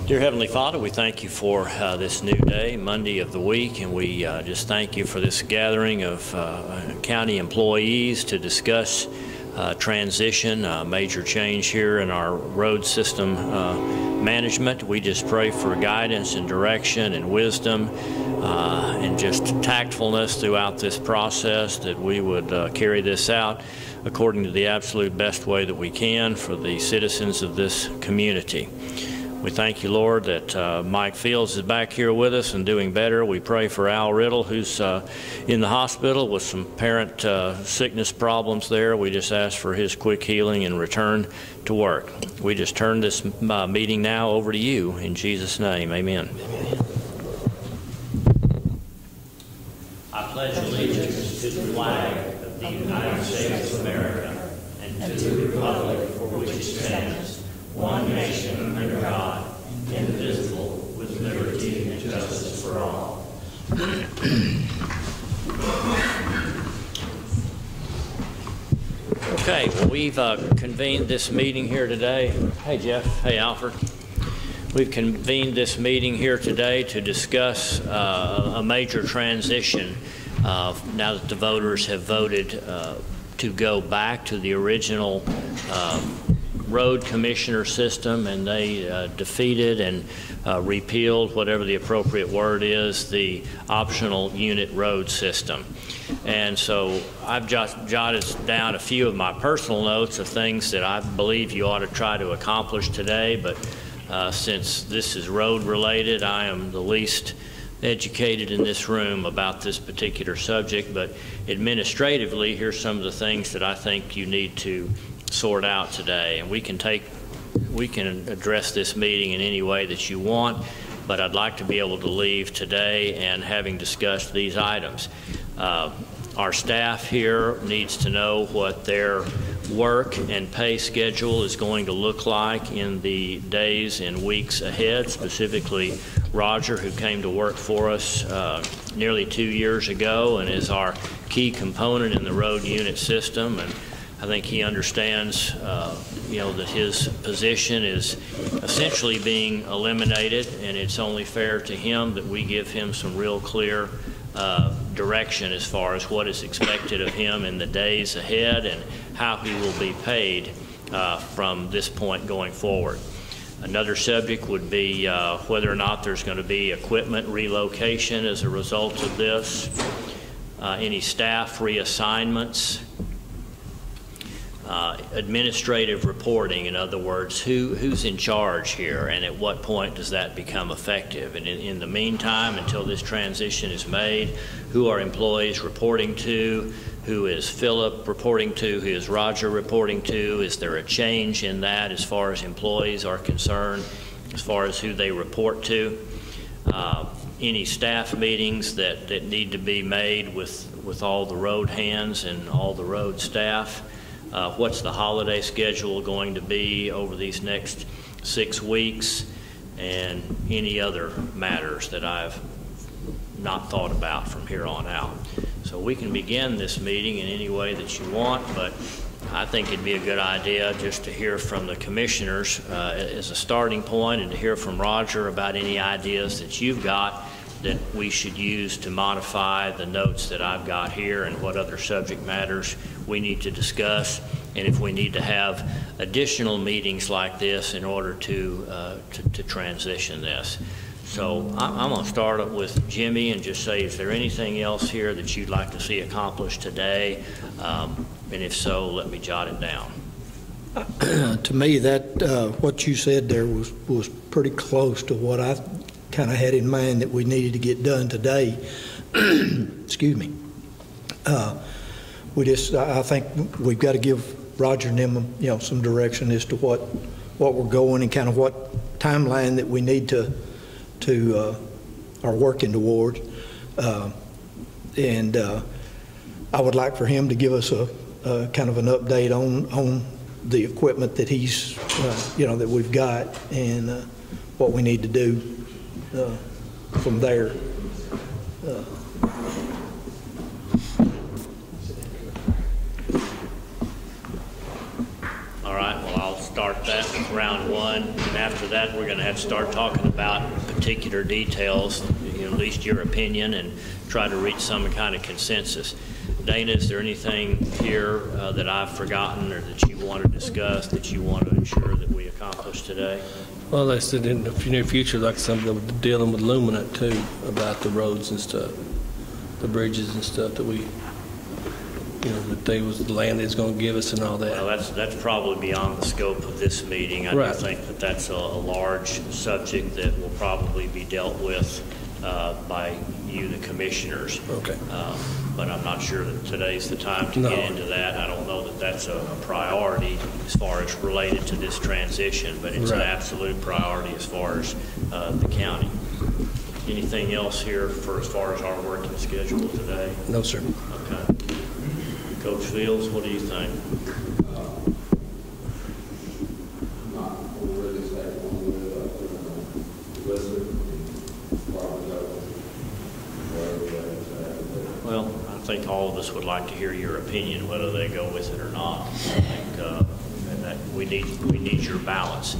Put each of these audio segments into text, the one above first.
Dear Heavenly Father, we thank you for this new day, Monday of the week, and we just thank you for this gathering of county employees to discuss transition, major change here in our road system management. We just pray for guidance and direction and wisdom and just tactfulness throughout this process, that we would carry this out according to the absolute best way that we can for the citizens of this community. We thank you, Lord, that Mike Fields is back here with us and doing better. We pray for Al Riddle, who's in the hospital with some parent sickness problems there. We just ask for his quick healing and return to work. We just turn this meeting now over to you. In Jesus' name, amen. I pledge allegiance to the flag of the United States of America and to the republic for which it stands, one nation under God, indivisible, with liberty and justice for all. Okay, well, we've convened this meeting here today. Hey, Jeff. Hey, Alfred. We've convened this meeting here today to discuss a major transition now that the voters have voted to go back to the original road commissioner system, and they defeated and repealed, whatever the appropriate word is, the optional unit road system. And so I've just jotted down a few of my personal notes of things that I believe you ought to try to accomplish today, but since this is road related, I am the least educated in this room about this particular subject, but administratively, here's some of the things that I think you need to sort out today. And we can address this meeting in any way that you want, but I'd like to be able to leave today and having discussed these items. Our staff here needs to know what their work and pay schedule is going to look like in the days and weeks ahead, specifically Roger, who came to work for us nearly 2 years ago and is our key component in the road unit system. And I think he understands, that his position is essentially being eliminated, and it's only fair to him that we give him some real clear direction as far as what is expected of him in the days ahead and how he will be paid from this point going forward. Another subject would be whether or not there's going to be equipment relocation as a result of this, any staff reassignments, administrative reporting. In other words, who's in charge here, and at what point does that become effective? And in the meantime, until this transition is made, who are employees reporting to? Who is Philip reporting to? Who is Roger reporting to? Is there a change in that as far as employees are concerned, as far as who they report to? Any staff meetings that need to be made with all the road hands and all the road staff? What's the holiday schedule going to be over these next 6 weeks, and any other matters that I've not thought about from here on out. So we can begin this meeting in any way that you want, but I think it'd be a good idea just to hear from the commissioners as a starting point, and to hear from Roger about any ideas that you've got that we should use to modify the notes that I've got here, and what other subject matters we need to discuss, and if we need to have additional meetings like this in order to transition this. So I'm going to start with Jimmy and just say, is there anything else here that you'd like to see accomplished today? And if so, let me jot it down. To me, that what you said there was pretty close to what I kind of had in mind that we needed to get done today. Excuse me. I think we've got to give Roger and them, some direction as to what we're going, and kind of what timeline that we need to are working toward. And I would like for him to give us a kind of an update on the equipment that he's, that we've got, and what we need to do from there. All right, well, I'll start that with round one, and after that, we're going to have to start talking about particular details, at least your opinion, and try to reach some kind of consensus. Dana, is there anything here that I've forgotten or that you want to discuss that you want to ensure that we accomplish today? Well, like I said, in the near future, like something dealing with Luminant too, about the roads and stuff, the bridges and stuff that we, that they was the land is going to give us and all that. Well, that's probably beyond the scope of this meeting. I Right. do think that that's a large subject that will probably be dealt with by you, the commissioners. Okay. But I'm not sure that today's the time to No. get into that. I don't know that that's a priority as far as related to this transition, but it's an Right. absolute priority as far as the county. Anything else here for as far as our working schedule today? No, sir. Okay. Coach Fields, what do you think? Well, I think all of us would like to hear your opinion, whether they go with it or not. I think and that we need your balance.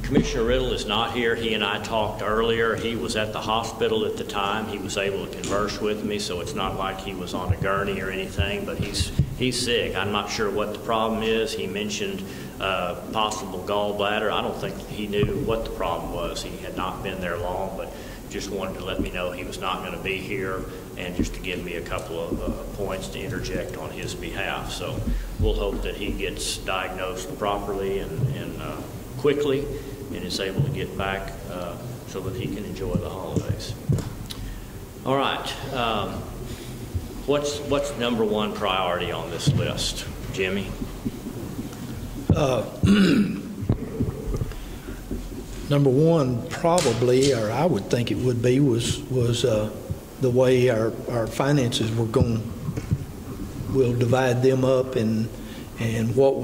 Commissioner Riddle is not here. He and I talked earlier. He was at the hospital at the time. He was able to converse with me, so it's not like he was on a gurney or anything, but he's sick. I'm not sure what the problem is. He mentioned possible gallbladder. I don't think he knew what the problem was. He had not been there long, but just wanted to let me know he was not going to be here and just to give me a couple of points to interject on his behalf. So we'll hope that he gets diagnosed properly and quickly and is able to get back so that he can enjoy the holidays. All right. What's number one priority on this list, Jimmy? Number one, probably, or I would think it would be, was the way our finances we'll divide them up, and what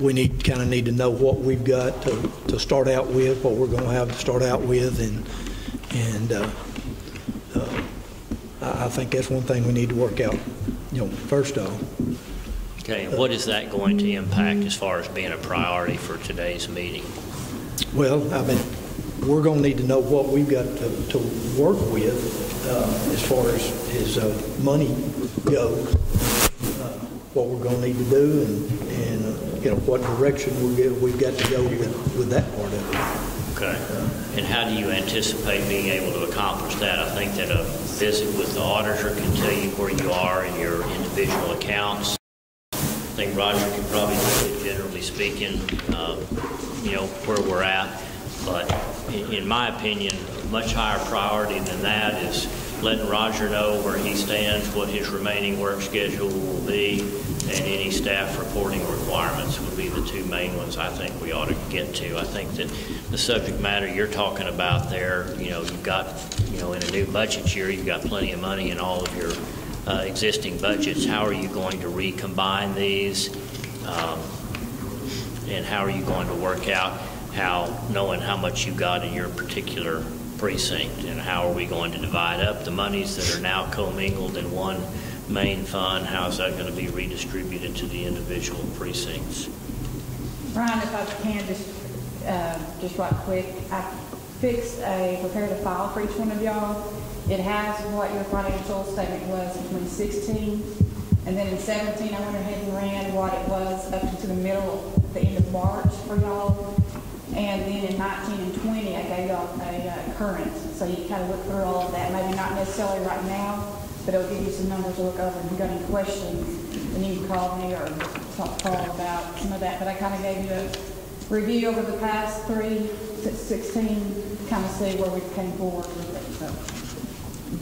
we need to know what we've got to start out with, what we're going to have to start out with, and I think that's one thing we need to work out, first off. Okay, and what is that going to impact as far as being a priority for today's meeting? Well, we're going to need to know what we've got to work with as far as money goes, what we're going to need to do, and what direction we've got to go with that part of it. Okay. And how do you anticipate being able to accomplish that? I think that a visit with the auditor can tell you where you are in your individual accounts. I think Roger can probably do it, generally speaking, where we're at. But in my opinion, a much higher priority than that is letting Roger know where he stands, what his remaining work schedule will be, and any staff reporting requirements would be the two main ones I think we ought to get to. I think that the subject matter you're talking about there, you've got, in a new budget year, you've got plenty of money in all of your existing budgets. How are you going to recombine these? And how are you going to work out knowing how much you got in your particular precinct, and how are we going to divide up the monies that are now commingled in one main fund? How is that going to be redistributed to the individual precincts? Brian, if I can, just right quick, I prepared a file for each one of y'all. It has what your financial statement was in 2016, and then in 17 I went ahead and ran what it was up to the end of March for y'all, and then in 19 and 20 I gave y'all a current, so you kind of look through all of that. Maybe not necessarily right now, but it'll give you some numbers to look over. If you've got any questions, then you can call me or talk to Paul about some of that. But I kind of gave you a review over the past 3-16, kind of see where we came forward with it. So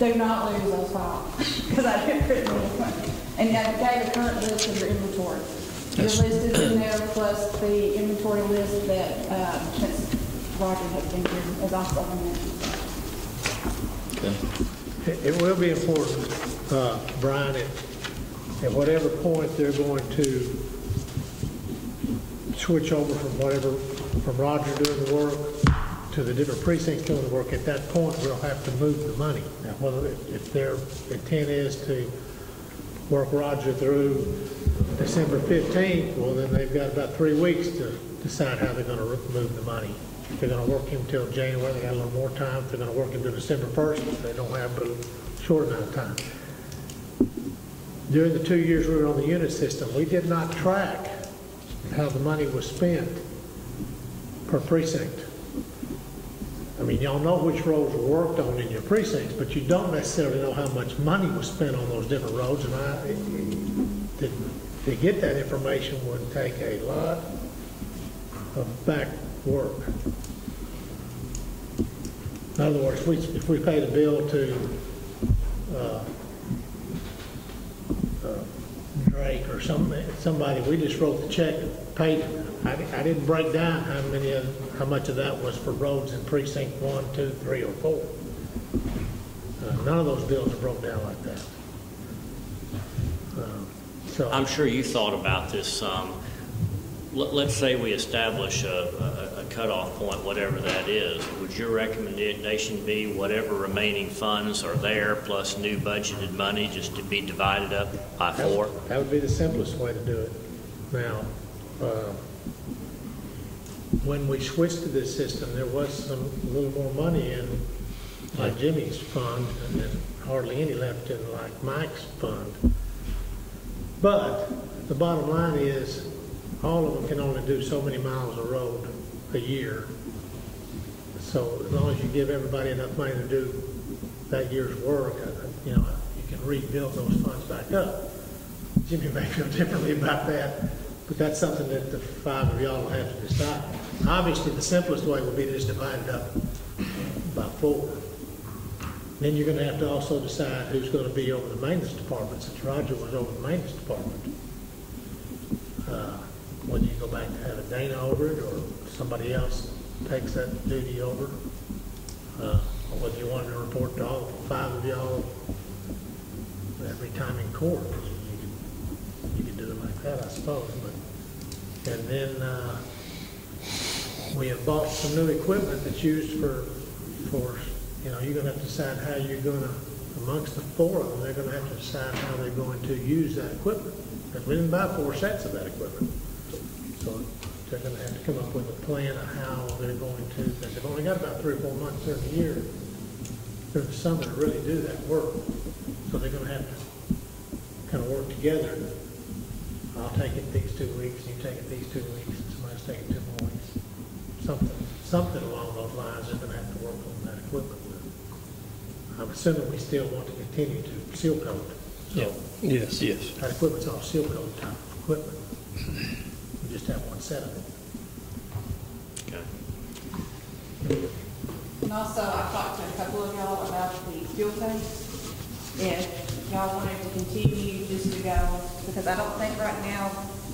do not lose those files, because I didn't print them. And I gave a current list of your inventory. Your list is in there, plus the inventory list that since Roger has been here is also in there. Okay. It will be important, Brian, at whatever point they're going to switch over from Roger doing the work to the different precincts doing the work. At that point, we'll have to move the money. Now, whether if their intent is to work Roger through December 15th, well, then they've got about 3 weeks to decide how they're going to move the money. If they're going to work him till January, they got a little more time. If they're going to work him till December 1st, they don't have but a short amount of time. During the 2 years we were on the unit system, we did not track how the money was spent per precinct. I mean, y'all know which roads were worked on in your precincts, but you don't necessarily know how much money was spent on those different roads. And to get that information would take a lot of back work. In other words, if we paid a bill to Drake or somebody, we just wrote the check, paid. I didn't break down how much of that was for roads in precinct 1, 2, 3, or 4. None of those bills are broke down like that. So I'm sure you thought about this. Let's say we establish a cutoff point, whatever that is. Would your recommendation be whatever remaining funds are there plus new budgeted money just to be divided up by 4? That would be the simplest way to do it. Now, when we switched to this system, there was a little more money in like Jimmy's fund, and then hardly any left in like Mike's fund. But the bottom line is, all of them can only do so many miles of road a year. So as long as you give everybody enough money to do that year's work, you know, you can rebuild those funds back up. Jimmy may feel differently about that, but that's something that the 5 of y'all will have to decide. Obviously, the simplest way would be to just divide it up by 4. Then you're going to have to also decide who's going to be over the maintenance department, since Roger was over the maintenance department. Whether you go back to having Dana over it or somebody else takes that duty over, or whether you want to report to all 5 of y'all every time in court. You could do it like that, I suppose. But, and then we have bought some new equipment that's used for you know, you're going to have to decide how you're going to, amongst the 4 of them, they're going to have to decide how they're going to use that equipment. Because we didn't buy 4 sets of that equipment. So they're going to have to come up with a plan of how they're going to, because they've only got about 3 or 4 months during the year, during the summer, to really do that work. So they're going to have to kind of work together. I'll take it these 2 weeks, you take it these 2 weeks, and somebody else take it 2 more weeks. Something along those lines they're going to have to work on that equipment. I'm assuming we still want to continue to seal code. So Yes. that equipment's all seal code type of equipment. We just have one set of it. Okay. And also, I talked to a couple of y'all about the fuel tanks. If y'all wanted to continue just to go, because I don't think right now,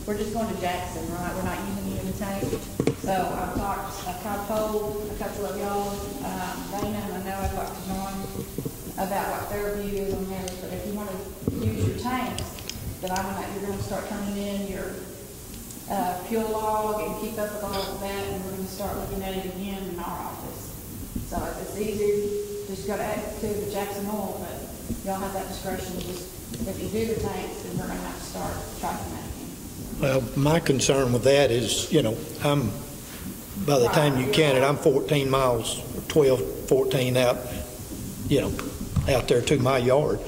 we're just going to Jackson, right? We're not using the tank. So I've told a couple of y'all, Dana, and I know I talked to John about what their view is on theirs. But if you want to use your tanks, then you're going to start turning in your fuel log and keep up with all of that, and we're going to start looking at it again in our office. So it's easier just go to the Jackson Oil, but y'all have that discretion. Just if you do the tanks, then we're going to have to start tracking that again. Well, my concern with that is, you know, by the time you count it, I'm 14 miles, 12, 14 out, you know, out there to my yard.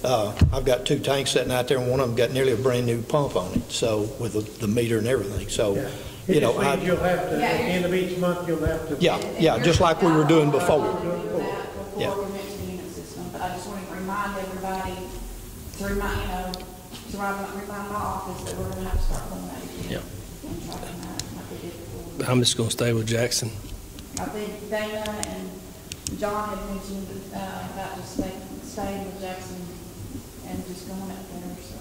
I've got 2 tanks sitting out there, and one of them got nearly a brand new pump on it, so with the meter and everything. So, Yeah. you know, You'll have to, at the end of each month, you'll have to. yeah, just like we were doing before. Before we went to the unit system, but I just want to remind everybody to remind my office that we're going to have to start doing that again. Yeah. And tracking that like we did before. I'm just going to stay with Jackson. I think Dana and John had mentioned about just staying with Jackson and just going up there. So,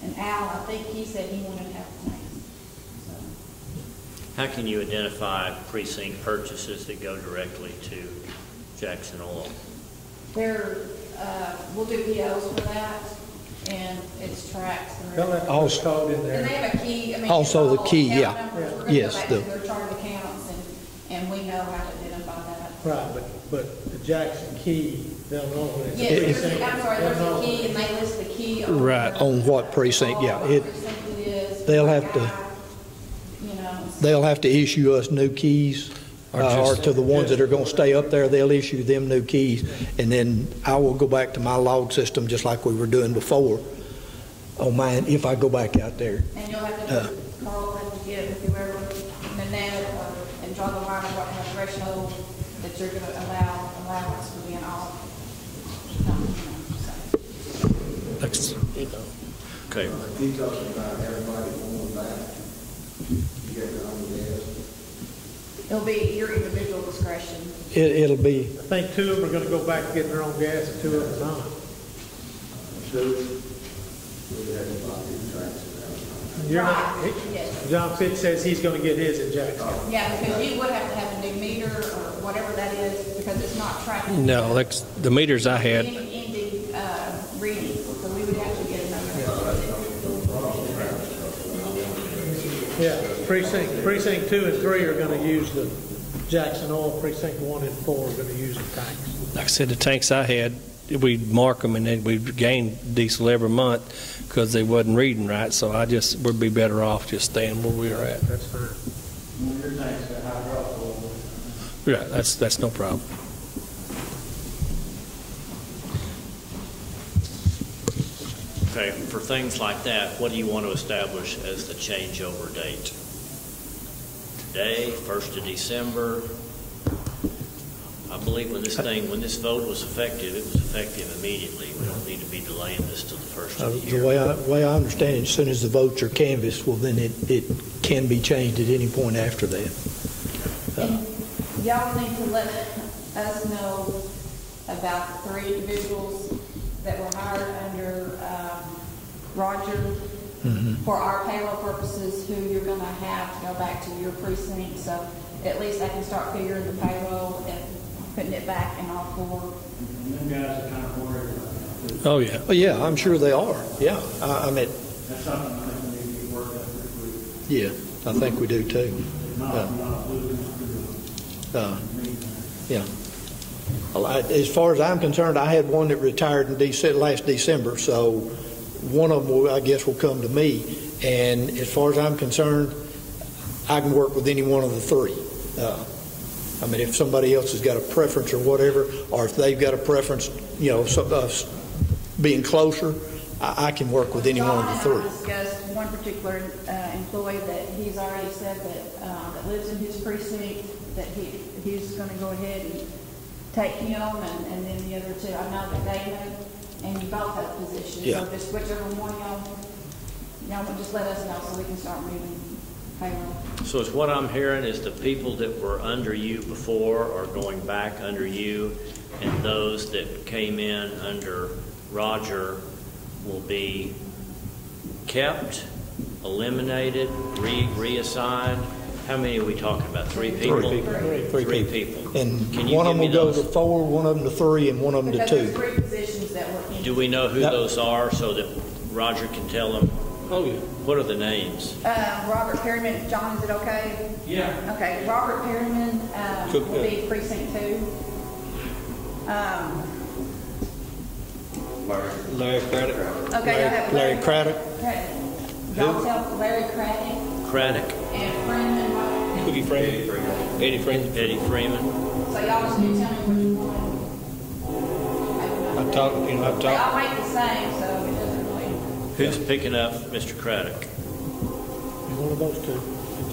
and Al, I think he said he wanted to have tanks. So. How can you identify precinct purchases that go directly to Jackson Oil? We'll do POs for that, and it's tracked through. They'll have to put code in And they there. have a key. I mean, Also it's the all key, account yeah. numbers. We're gonna Yes, go back to their chart of accounts, and we know how to identify that. Right, but the Jackson key, they'll know when it's. Yeah, I'm sorry, there's a key, and they list the key. Right. On what precinct, yeah. What precinct it is. They'll have to- You know. They'll have to issue us new keys, or to the ones that are going to stay up there, they'll issue them new keys. And then I will go back to my log system, just like we were doing before, on mine, if I go back out there. And you'll have to, Carl will have to get with whoever, Nanette, and draw the line of what kind of threshold that you're going to allow allowance for being off. That's, you know. Okay. He talks about everybody going back. You get your own gas. It'll be your individual discretion. It'll be, I think 2 of them are gonna go back and get their own gas, and 2 of them not. So, we had about these tracks. You're not, Right, yes. John Fitch says he's gonna get his in Jackson. Yeah, because you would have to have a new meter or whatever that is, because it's not tracking. No, like the meters I had, Ending reading, so we would have to get another. Yeah, precinct 2 and 3 are gonna use the Jackson Oil, precinct 1 and 4 are gonna use the tanks. like I said, the tanks I had, we'd mark them and then we'd gain diesel every month because they wasn't reading right. So I just would be better off just staying where we were at. That's fine. Your tanks got hydraulic oil. Right, that's no problem. Okay, for things like that, what do you want to establish as the changeover date? Today, 1st of December? I believe when this vote was effective, it was effective immediately. We don't need to be delaying this till the 1st of the year. the way I understand it, as soon as the votes are canvassed, well, then it can be changed at any point after that. And y'all need to let us know about the 3 individuals that were hired under Roger for our payroll purposes, who you're going to have to go back to your precinct. So at least I can start figuring the payroll and putting it back in all 4. Them guys are kind of worried about that. Oh, yeah. Oh, yeah, I'm sure they are. Yeah, I mean, That's something I think we need to get worked out pretty quick. yeah, I think we do too. Not losing Yeah. Well, as far as I'm concerned, I had one that retired in last December, so one of them, I guess, will come to me. And as far as I'm concerned, I can work with any one of the 3. I mean, if somebody else has got a preference or whatever, or if they've got a preference, you know, being closer, I can work with any one of the 3. John and I discussed one particular employee that he's already said that lives in his precinct, that he's going to go ahead and take him, and then the other 2. I know that David and you both have positions. Yeah. So just whichever one y'all would just let us know so we can start moving payroll. So it's what I'm hearing is the people that were under you before are going back under you, and those that came in under Roger will be kept, eliminated, reassigned. How many are we talking about? 3 people? 3 people. 3 people. And Can you one of give them me will go those? to 4, one of them to 3, and one of them to Because 2. there's 3 positions that were in. Do we know who Yep. those are so that Roger can tell them? Oh, yeah. What are the names? Robert Perryman. John, is it okay? Yeah. Okay, Robert Perryman will be precinct 2. Larry Craddock. Okay, y'all have Larry Craddock. Y'all tell Larry Craddock Craddock, and Freeman. Cookie Freeman. Eddie Freeman. Eddie Freeman. So y'all just need to tell me which one. I've talked, They all make the same, so it doesn't really. Who's picking up Mr. Craddock? One of those 2.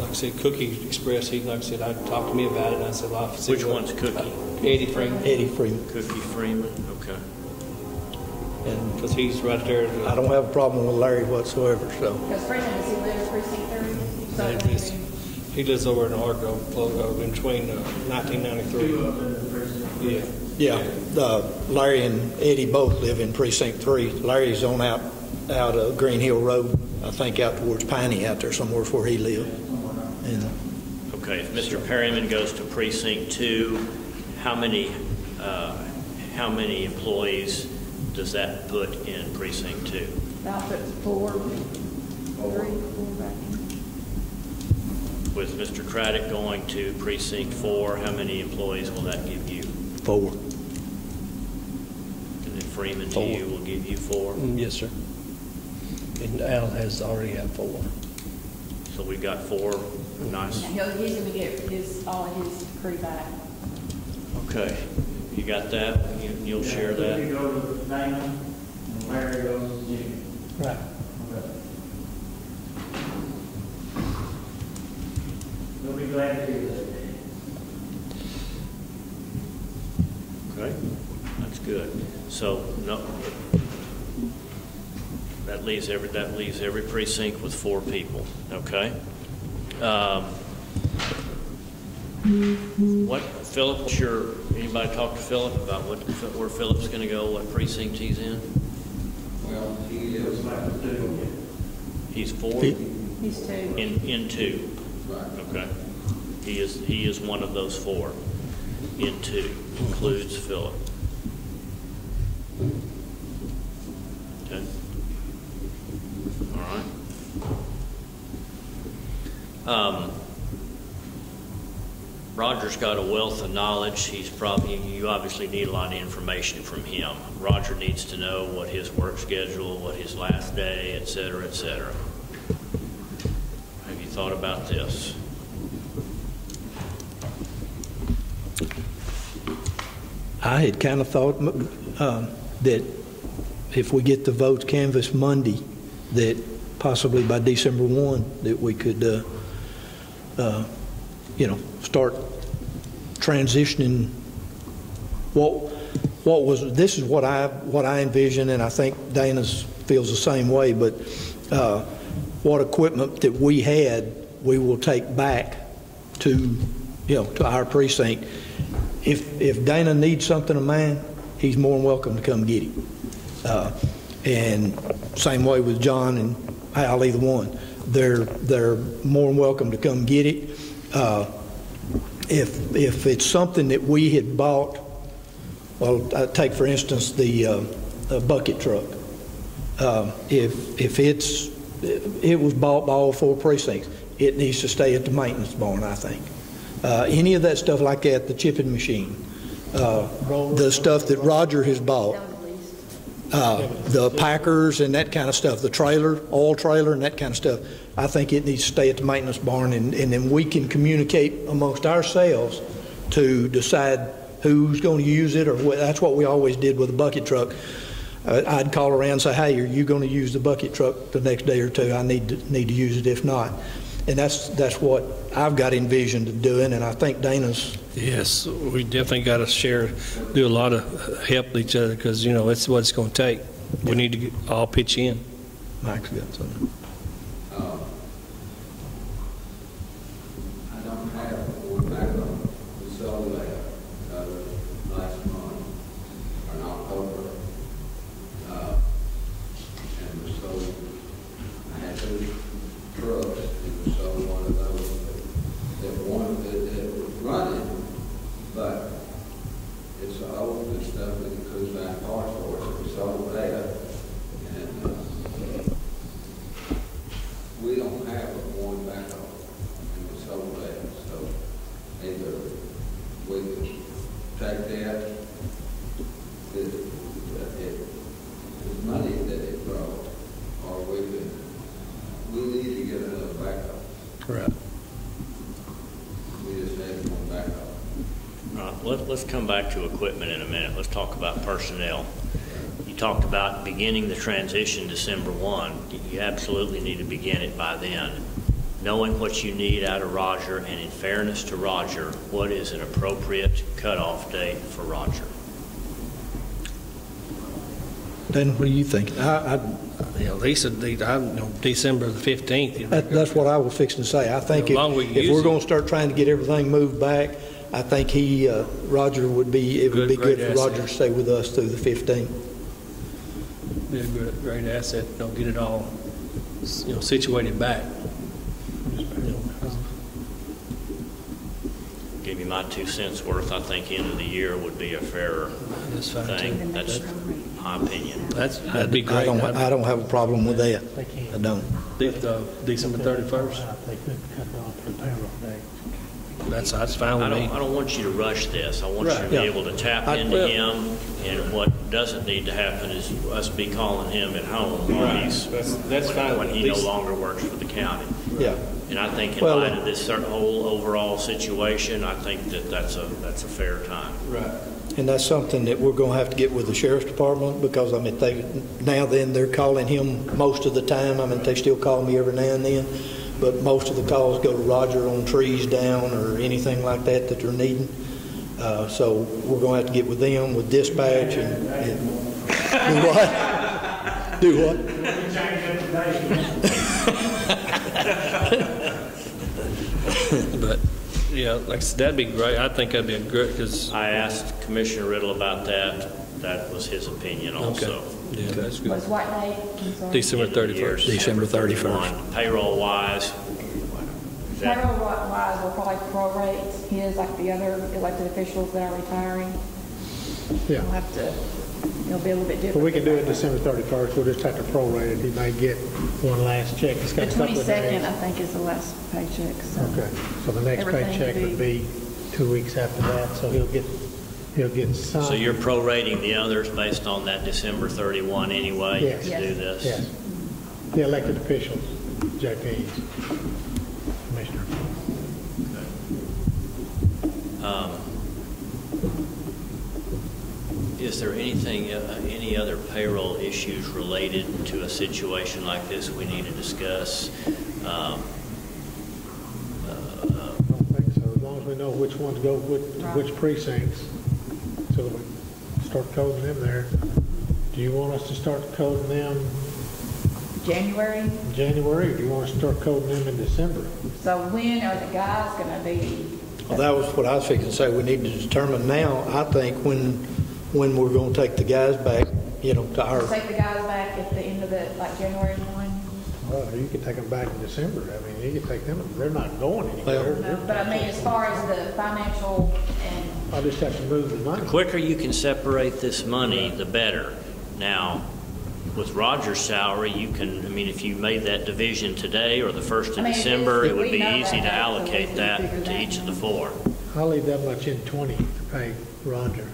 like I said, Cookie Express, he, like I said, I talked to me about it, and I said, well, I'll see Which what- one's Cookie? Eddie Freeman. Eddie Freeman. Cookie Freeman, okay. And Because he's right there. I don't have a problem with Larry whatsoever, so. Because Freeman, does he live in precinct 3? So He lives- He lives over in Argo, in between 1993. Yeah. Yeah, Larry and Eddie both live in precinct 3. Larry's on out of Green Hill Road, I think out towards Piney out there somewhere where he lived. And Okay, if Mr. Perryman goes to precinct 2, how many employees does that put in precinct 2? I'll put 4 back in. With Mr. Craddock going to precinct 4, how many employees will that give you? 4. And then Freeman to 4. you will give you 4. Yes, sir. And Al has already had 4. So we got 4. Nice. He's gonna get all of his crew back. Okay. You got that? You'll share that? You go to Dana, and Larry goes to Jimmy. Right. Okay. We'll be glad to do that. Okay. That's good. So, no, that leaves every precinct with 4 people, okay? What, Philip, anybody talk to Philip about where Philip's gonna go, what precinct he's in? Well, he is like 2. He's 4? He's 2. In 2, Right. okay. He is one of those 4. In 2, includes Philip. Okay. All right. Roger's got a wealth of knowledge. You obviously need a lot of information from him. Roger needs to know what his work schedule, what his last day, et cetera, et cetera. Have you thought about this? I had kind of thought that if we get the votes canvassed Monday, that possibly by December 1, that we could, start transitioning. This is what I envision, and I think Dana feels the same way. But what equipment that we had, we will take back to our precinct. If Dana needs something of mine, he's more than welcome to come get it. And same way with John and Al, either one. They're more than welcome to come get it. If it's something that we had bought, well, take for instance the bucket truck. If it was bought by all 4 precincts, it needs to stay at the maintenance barn, I think. Any of that stuff like that, the chipping machine, the stuff that Roger has bought, the packers and that kind of stuff, the oil trailer and that kind of stuff, I think it needs to stay at the maintenance barn, and then we can communicate amongst ourselves to decide who's going to use it, or that's what we always did with the bucket truck. I'd call around and say, hey, are you going to use the bucket truck the next day or 2? I need to use it if not. And that's what I've got envisioned of doing, and I think Dana's. Yes, we definitely got to do a lot of help each other, because it's what it's going to take. We need to all pitch in. Mike's got something. I don't have one backup. We sold that last month, or in October. And we sold, I had 2 trucks. It was sold one of those that was running, but it's old and stuff that goes back parts for us. We sold that. And we don't have one backup, and we sold that. So either we could take that, the money that it brought, or we need to get another backup. Right. We just have one backup. Let's come back to equipment in a minute. Let's talk about personnel. You talked about beginning the transition December 1. You absolutely need to begin it by then. Knowing what you need out of Roger, and in fairness to Roger, what is an appropriate cutoff date for Roger? Dana, what are you thinking? Lisa, December the 15th. That's what I was fixing to say. I think if we're going to start trying to get everything moved back, I think Roger would be good for Roger to stay with us through the 15th. Be a great asset. Don't get it all, situated back. Give you my 2 cents worth. I think end of the year would be a fairer thing. That's my opinion. That'd be great. I don't have a problem with that. I don't. December 31st. They could cut it off for payroll day. That's fine with me. I don't want you to rush this. I want you to be Yeah. able to tap into him, and what doesn't need to happen is us be calling him at home while That's fine. when he no longer works for the county. Yeah. And I think in light of this whole overall situation, I think that's a fair time. Right. And that's something that we're going to have to get with the sheriff's department, because, I mean, they're calling him most of the time. I mean, they still call me every now and then, but most of the calls go to Roger on trees down or anything like that they're needing. So we're going to have to get with them, with dispatch, and do what? Do what? But, yeah, like I said, that'd be great. I think that'd be a great, because... I asked Commissioner Riddle about that. That was his opinion also. Yeah, that's good. Was what date? I'm sorry. December 31st. December 31st. Payroll-wise, Payroll-wise, we'll probably prorate his like the other elected officials that are retiring. Yeah. We'll have to, it'll be a little bit different. But we can do it December 31st. We'll just have to prorate it. He may get one last check. It's The got a couple of 22nd, days. I think, is the last paycheck, so. Okay. So the next Everything paycheck would would be 2 weeks after that. So he'll get some. so you're prorating the others based on that December 31 anyway Yes. to Yes. do this? Yes. The elected officials, JPs, Commissioner. Is there anything, any other payroll issues related to a situation like this we need to discuss? I don't think so, as long as we know which ones go with which precincts, so that we start coding them there. Do you want us to start coding them January, in January, or do you want us to start coding them in December? so when are the guys gonna be? Well, that was what I was fixing to say. We need to determine now, I think, when we're going to take the guys back, to our... Take the guys back at the end of like January 1? Well, you could take them back in December. I mean, you could take them, they're not going anywhere. No, but I mean, as far as the financial and, I'll just have to move the money. The quicker you can separate this money, the better. Now, with Roger's salary, you can, I mean, if you made that division today or the 1st I of mean, December, if it would we be know easy to that, so we allocate can that figure to that each of the out. 4. I'll leave that much in 20 to pay Roger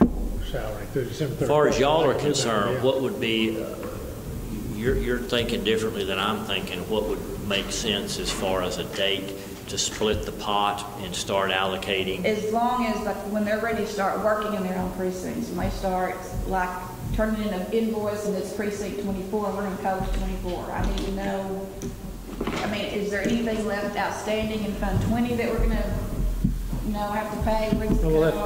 salary through December 31st. As far as y'all are Yeah. concerned, what would be, you're thinking differently than I'm thinking, what would make sense as far as a date to split the pot and start allocating? as long as, like, when they're ready to start working in their own precincts, when they start, like, turning in an invoice and it's precinct 24, we're in code 24. I need to know, I mean, is there anything left outstanding in Fund 20 that we're gonna, have to pay? We'll have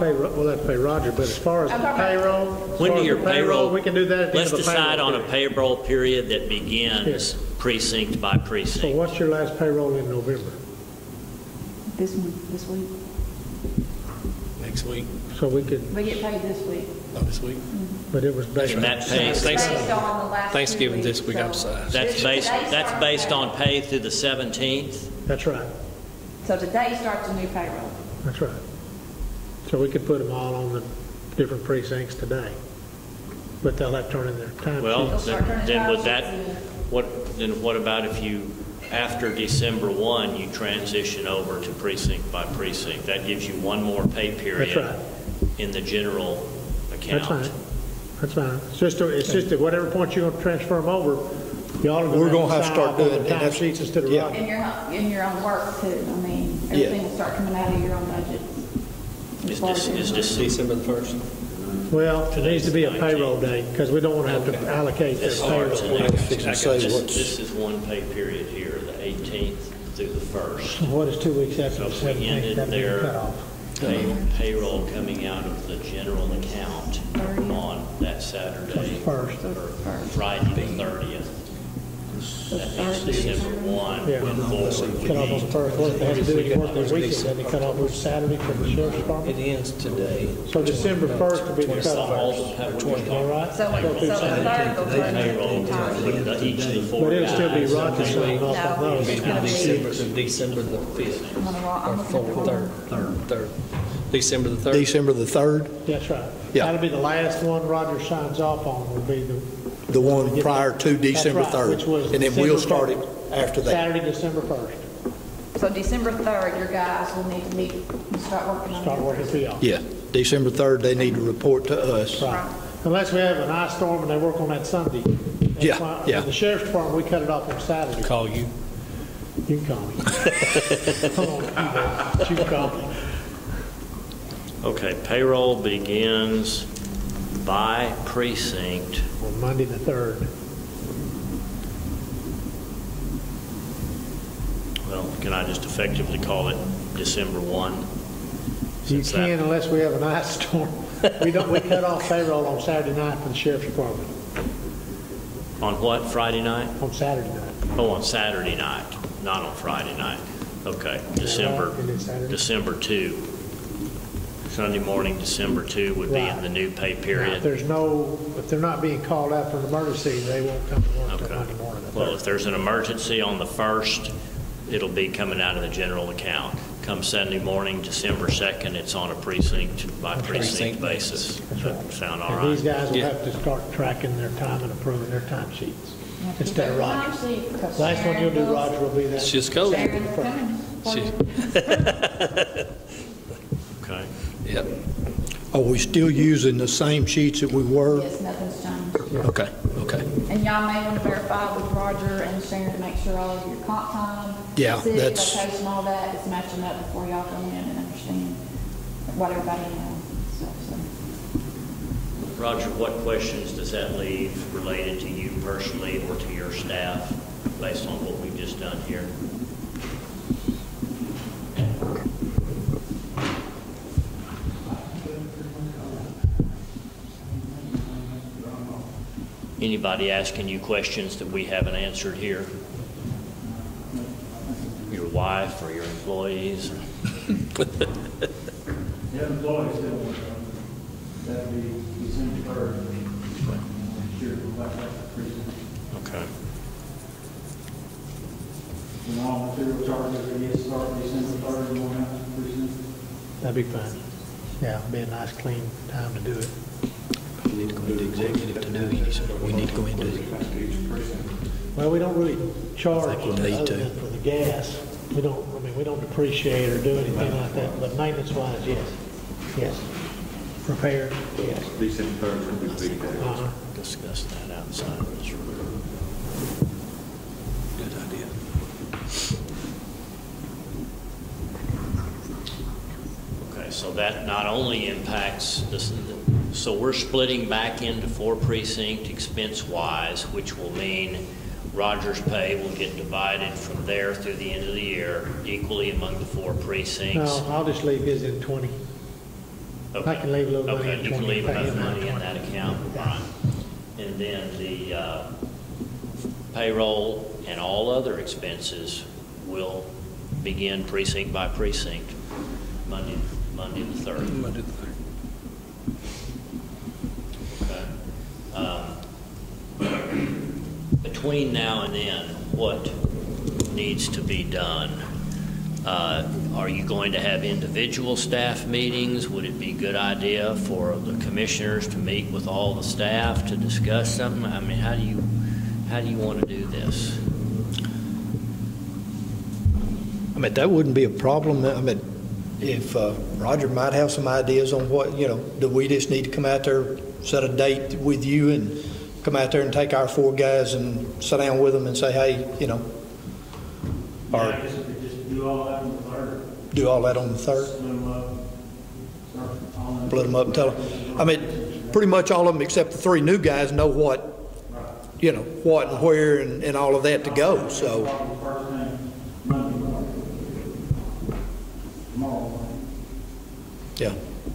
to pay Roger, but as far as I'm the talking about- payroll, When do your payroll? we can do that at the end Let's of the decide payroll on a period. payroll period that begins Yes. precinct by So precinct. what's your last payroll in November? This week. Next week. So we could, We get paid this week. Oh, this week? but it was based And on. that pays, Thanks. Based on the last 2 Thanksgiving weeks, this week, I'm so- sorry. that's based on pay through the 17th? That's right, So today starts a new payroll. that's right. So we could put them all on the different precincts today, but they'll have to turn in their time Well, sheets. then would that, what about if you, after December 1, you transition over to precinct by precinct? That gives you one more pay period That's right. in the general account. That's fine, that's fine. It's just at whatever point you're gonna transfer them over, y'all are We're gonna gonna have to sign start off on doing- the and time that's- sheets instead of yeah. Roger. In your own work too. I mean, everything will start coming out of your own budget. As far as Is this December the 1st. Well, it needs to be a payroll date, because we don't want to have to allocate This this starts payroll. in I was fixing to say what's- This is one pay period here, the 18th through the 1st. What is 2 weeks after So the if we 17th? ended That'd be the there, cutoff. payroll coming out of the general account on that Saturday. First. Or Friday the 30th. That means December 1 Yeah. before. Cut off on the first. What if they had to do any work this weekend? Then they cut off on Saturday for the sheriff's It department? ends today. So December 1st will be the All cutoff. the All right? So the third will turn payroll, entirely. each of the 4 But it'll still be guys. Roger signing off on No, those. it's gonna be- December the 5th. I'm Or looking at 4th, 3rd. December the 3rd. December the 3rd, That's right. Yeah. That'll be the last one Roger signs off on, will be the one prior to December That's right, which 3rd. was And then we'll December start it after that. Saturday, December 1st. So December 3rd, your guys will need to meet and start working on. Start working for y'all. Yeah, December 3rd, they need to report to us. Right. Unless we have an ice storm and they work on that Sunday. That's Yeah, why- yeah. The sheriff's department, we cut it off on Saturday. Call you. You can call me. Come on, you can call me. Okay, payroll begins by precinct. On Monday the 3rd. Well, can I just effectively call it December 1? You Since can unless we have an ice storm. We cut off payroll on Saturday night for the sheriff's department, On what, Friday night? on Saturday night. Oh, on Saturday night, not on Friday night. Okay, December, It is Saturday. December 2. Sunday morning, December 2 would be in Right. the new pay Now, period. if they're not being called out for an emergency, they won't come to work till Okay. Monday morning. the Well, 3rd. if there's an emergency on the 1st, it'll be coming out of the general account. Come Sunday morning, December 2nd, it's on a precinct by precinct basis. That's right. Sound all And these right? guys will Yeah. have to start tracking their time and approving their time sheets instead of Roger. Roger. Last one you'll do, Roger, will be that. It's just code. Sharon, coming. Okay. Yep. Are we still using the same sheets that we were? Yes, nothing's changed. Okay, okay. And y'all may want to verify with Roger and Sharon to make sure all of your comp time, Yeah, city that's- location, all that is matching up before y'all go in and understand what everybody knows. So. Roger, what questions does that leave related to you personally or to your staff based on what we've just done here? Anybody asking you questions that we haven't answered here? Your wife or your employees? The employees still want to, that'd be December 3rd. Sure, like that precinct. Okay. And all material charges, I guess, start December 3rd, going out to the precinct. That'd be fine. Yeah, it'll be a nice, clean time to do it. We need to go into executive to do these. We need to go into. Well, we don't really charge I think we need other to. than for the gas. We don't depreciate or do anything like that, but maintenance-wise, yes. Yes. Repair, yes. December 3rd would be big day. Uh-huh. Discuss that outside of this room. Good idea. Okay, so that not only impacts this, so we're splitting back into 4 precinct expense-wise, which will mean Roger's pay will get divided from there through the end of the year equally among the 4 precincts. No, I'll just leave his in 20. Okay. I can leave a little money in Okay, you can 20, leave pay enough him out money in 20. that account, all right. And then the payroll and all other expenses will begin precinct by precinct, Monday the 3rd. Monday the 3rd. Okay. Between now and then, what needs to be done? Are you going to have individual staff meetings? Would it be a good idea for the commissioners to meet with all the staff to discuss something? I mean, how do you want to do this? I mean, that wouldn't be a problem. I mean, if Roger might have some ideas on what, do we just need to come out there, set a date with you and come out there and take our 4 guys and sit down with them and say, hey, Yeah, or I guess we could just do all that on the 3rd. do all that on the 3rd? Split them up. Start all in. Split them up and tell them. I mean, pretty much all of them except the 3 new guys know what, what and where and all of that to go, so. First thing, Monday morning. Tomorrow morning. Yeah.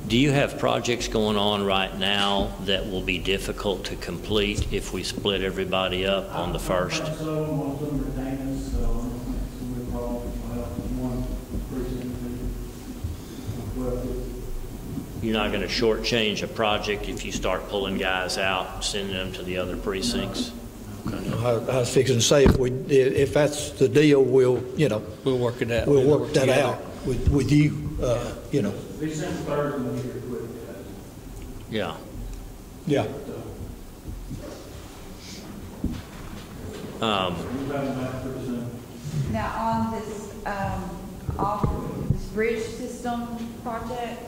Do you have projects going on right now that will be difficult to complete if we split everybody up on the 1st? So, most of them are maintenance, so I don't think it's gonna be a problem. One precinct. You're not going to shortchange a project if you start pulling guys out and sending them to the other precincts? Okay. I was fixing to say, if that's the deal, we'll We'll work it out. we'll work that out with you, December 3rd, when we get equipment. Yeah. Yeah. We'll have them back pretty soon. Now, on this, this bridge system project,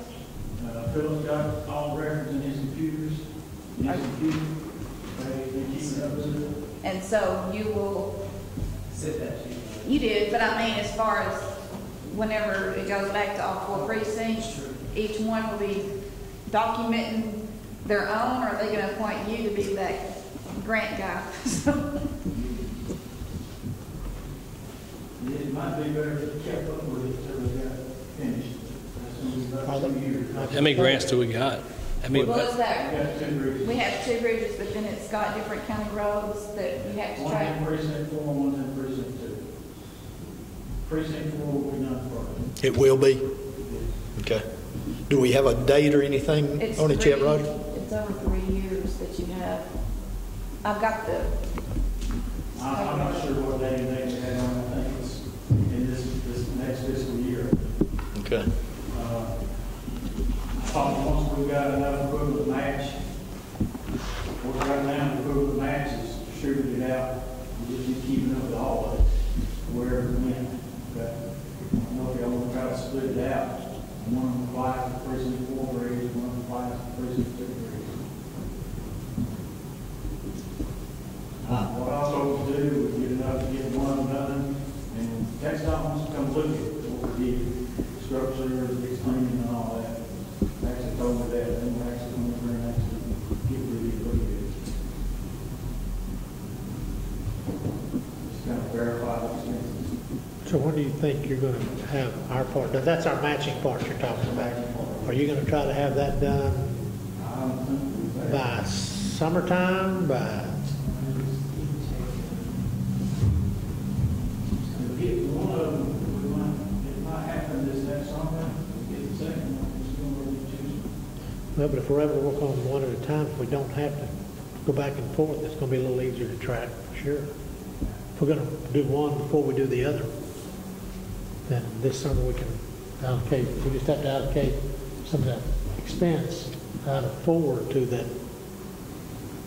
Phil's got all records in his computers, They keep up with it. and so you will, Said that to you. you did, but I mean, as far as whenever it goes back to all 4 precincts, each one will be documenting their own, or are they gonna appoint you to be that grant guy? It might be better if you kept up with it until they got finished. That's gonna be about 2 years. How many grants do we got? I mean, Well, is We that, got 2 bridges. we have 2 bridges, but then it's got different county roads that you have to One in track. precinct 4, one's in precinct 2. Precinct 4 will be done first. It will be? Okay. Do we have a date or anything It's on it yet, Roger? It's over 3 years that you have. I've got the, I'm not sure what day they had on, I think it's in this next fiscal year. Okay. I thought once we got enough equivalent match, what right now, the equivalent match is distributed out, we just need keeping up with all of it, wherever it went. But I don't know if y'all want to try to split it out. One applies to precinct 4 bridge, one applies to precinct 2 bridge. What I was told to do was get enough to get one done, and TxDOT wants to come look at what we did, structure, fix cleaning and all that. They actually told me that, and we're actually going over and actually get really look at it. Just kind of verify the expenses. So when do you think you're gonna have our part? Now, that's our matching part you're talking about. Are you gonna try to have that done I don't think we're there. by summertime, by? We'll get one of them, it might happen this next summer, we'll get the second one, it's going to be Tuesday. Well, but if we're able to work on one at a time, if we don't have to go back and forth, it's gonna be a little easier to track, for sure. If we're gonna do one before we do the other, then this summer we can allocate, we just have to allocate some of that expense out of 4 to that,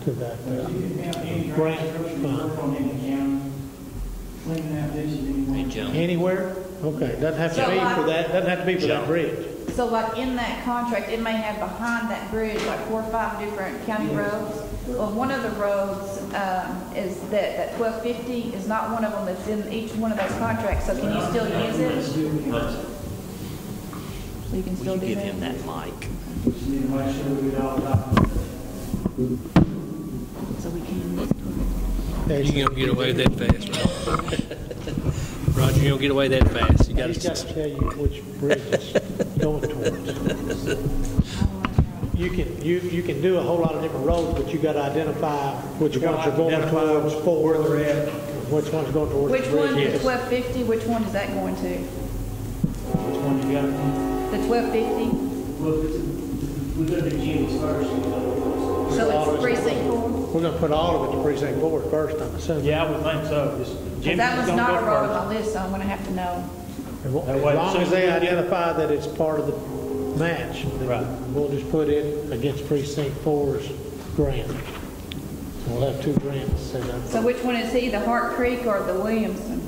You can count any grant structure you work fund. on in the county, cleaning out ditches Hey, anywhere. Joe. Anywhere? Okay, doesn't have to So be like- for that, doesn't have to be for that Joe. bridge. so like in that contract, it may have behind that bridge like 4 or 5 different county roads. Well, one of the roads is that 1250 is not one of them that's in each one of those contracts, so can you still use it? So you can still do that? that mic? Just need to make sure we get all the documents. So we can. you ain't gonna get away that fast, Roger. Roger, you don't get away that fast. You He's got gotta, to tell you which bridge it's going towards. You can do a whole lot of different roads, but you got to identify which ones are going towards 4, Where they're at. which one's going towards the Which one, the bridge. 1250, which one is that going to? Which one you got? The 1250? Well, we're going to do Jimmy's first. So it's precinct 4? We're going to put all of it to precinct 4 first, I'm assuming. Yeah, I would think so. Just Because that was not a road on my list, so I'm going to have to know. As That way, long as as they soon as we get- identify that it's part of the match, then Right. we'll just put it against precinct 4's grant. So we'll have 2 grants set up. So which one is he, the Hart Creek or the Williamson?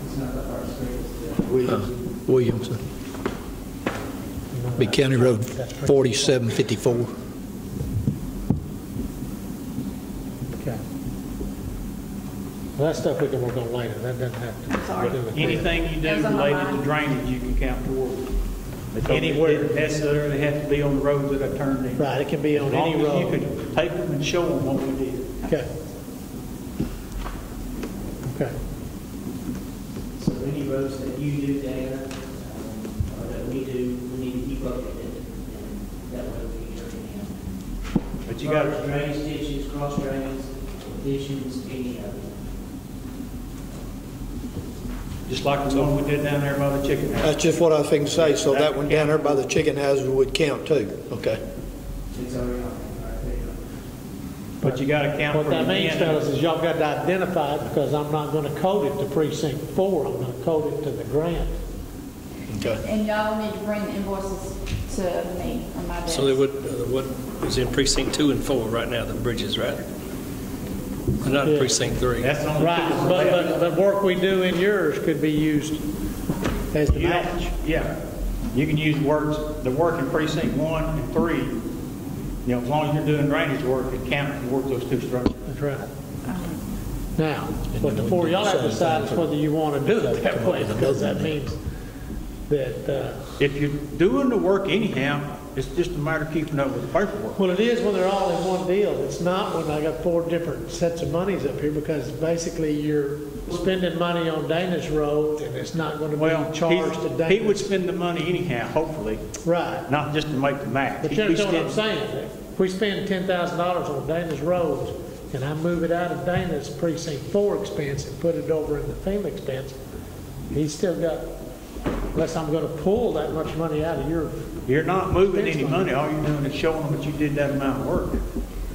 It's not that hard to say. Williamson. Be County Road 4754. Okay. Well, that stuff we can work on later. That doesn't have to. Sorry. do with Anything you That do was on my related to mind. drainage, you can count toward. Because Anywhere. It doesn't necessarily have to be on the roads that are turned in. Right, it can be on As any long as you road. could take them and show them what we did. Okay. Okay. So any roads that you do, Dana, or that we do, we need to keep up with it, and that way we can turn it in. But you got, Drains, ditches, cross drains, additions, any of it. just like the one we did down there by the chicken house. That's just what I was thinking to say, so that one down there by the chicken houses would count too. Okay. It's already on there, right there. But you gotta count What for that the means, end. fellas, is y'all got to identify it because I'm not going to code it to precinct 4. I'm going to code it to the grant. Okay. And y'all need to bring the invoices to me on my desk. so they would, what is in precinct 2 and 4 right now, the bridges, right? Not in precinct 3. That's the only Right, two but left. the work we do in yours could be used as the You don't- match. Yeah, you can use the work in precinct 1 and 3, you know, as long as you're doing drainage work, it counts towards those two structures. That's right. Now, what the four of y'all have to decide is whether you want to do it that way, because that means that, If you're doing the work anyhow, it's just a matter of keeping up with the paperwork. well, it is when they're all in one deal. It's not when I got four different sets of monies up here, because basically you're spending money on Dana's Road, and it's not going to Well, be charged to Dana's. he would spend the money anyhow, hopefully, Right. not just to make the match. But you He'd be understand what I'm spending- saying? If we spend $10,000 on Dana's roads, and I move it out of Dana's precinct 4 expense and put it over in the FEMA expense, he's still got, unless I'm gonna pull that much money out of your, You're not moving any money, all you're doing is showing them that you did that amount of work.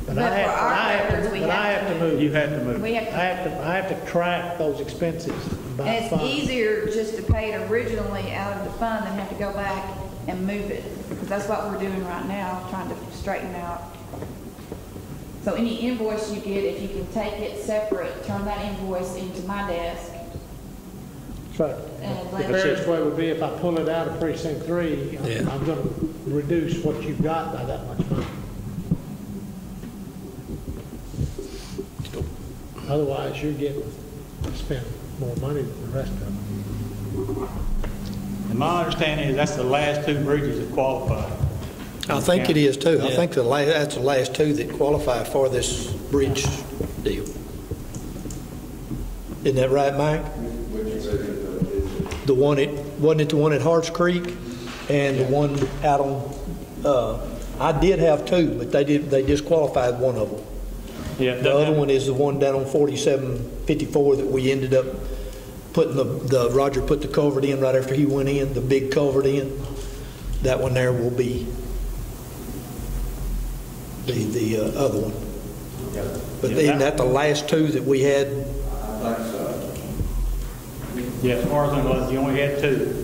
but But I for have, our I have records, to, we but I have have to to move. You had to move. We have to, I have to track those expenses by and it's fund. easier just to pay it originally out of the fund than have to go back and move it. Because that's what we're doing right now, trying to straighten out. So any invoice you get, if you can take it separate, turn that invoice into my desk. So And the let- fairest way would be if I pull it out of precinct 3, Yeah. I'm gonna reduce what you've got by that much money. Otherwise, you're getting spent more money than the rest of them. And my understanding is that's the last two bridges that qualify. I think it is too. I Yeah. think that's the last two that qualify for this bridge deal. Isn't that right, Mike? The one wasn't it the one at Harts Creek and the one out on, I did have two, but they disqualified one of them. Yeah, The other one is the one down on 4754 that we ended up putting Roger put the culvert in right after he went in, the big culvert in. That one there will be the other one. But isn't that the last two that we had? I think so. Yeah, as far as I know, you only had two.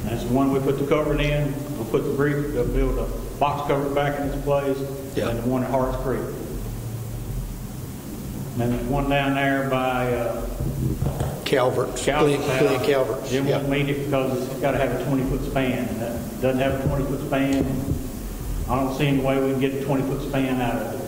That's the one we put the cover in, we'll put the bridge, we'll build a box cover back in its place, Yeah. and the one at Harts Creek. And there's one down there by Calvert's, Calvert's Glenn house. Calvert's. It Yeah. won't meet it because it's got to have a 20-foot span, and that doesn't have a 20-foot span. I don't see any way we can get a 20-foot span out of it.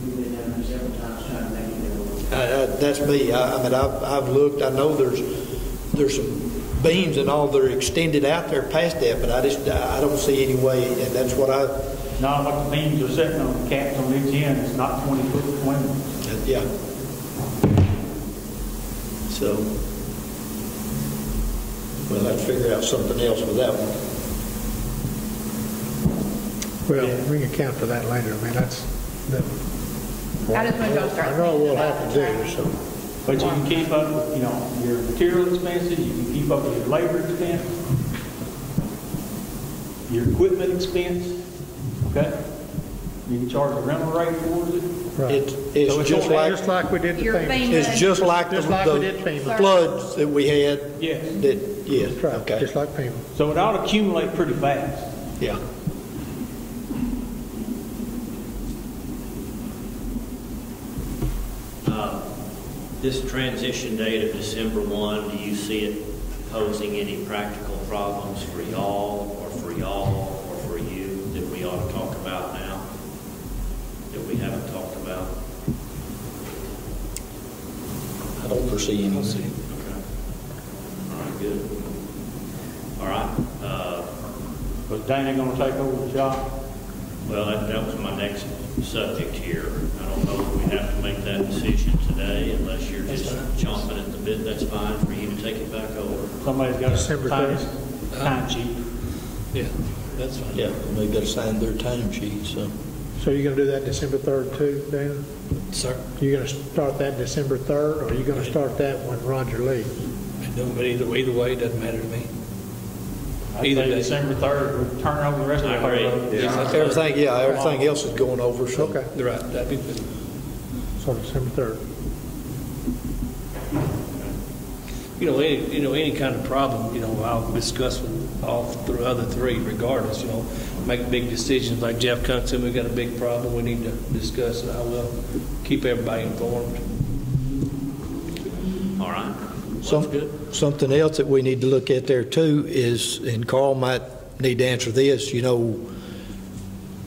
We've been down there several times trying to make it go. That's me. I mean, I've looked. I know there's some beams and all that are extended out there past that, but I don't see any way. And that's what Not what the beams are sitting on, the caps on each end, it's not 20 foot between them. yeah. So we'll have to figure out something else with that one. Well, we can account for that later. I mean, that's, I just want to go start. I know we'll have to do, so. But you can keep up with, you know, your material expenses, you can keep up with your labor expense, your equipment expense, okay? You can charge a rental rate towards it. Right. It's So it's just all- like we did the Your FEMA. FEMA. it's just like Just like we did the FEMA. floods that we had. Yes. Yeah. Right, Okay. just like FEMA. So it ought to accumulate pretty fast. Yeah. This transition date of December 1, do you see it posing any practical problems for y'all or for you that we ought to talk about now, that we haven't talked about? I don't foresee any. Okay. All right, good. All right. Was Dana gonna take over the job? Well, that was my next subject here. I don't know if we have to make that decision today unless you're just chomping at the bit. That's fine for you to take it back over. Somebody's got December to sign 30th. his time sheet. Yeah, that's fine. Yeah, they got to sign their time sheet, so. So you're gonna do that December 3rd too, Dana? Sir, You're gonna start that December 3rd, or are you gonna start that when Roger leaves? it don't, but either way, it doesn't matter to me. I'd Either say day. December 3rd, we turn over the rest of the I agree. road. Everything else is going over, so. Okay, You're right, that'd be good. so December 3rd. You know, any kind of problem, you know, I'll discuss with all the other three regardless, you know. Make big decisions like Jeff comes to me, we got a big problem we need to discuss, and I will keep everybody informed. All right. Something else that we need to look at there too is, and Carl might need to answer this, you know,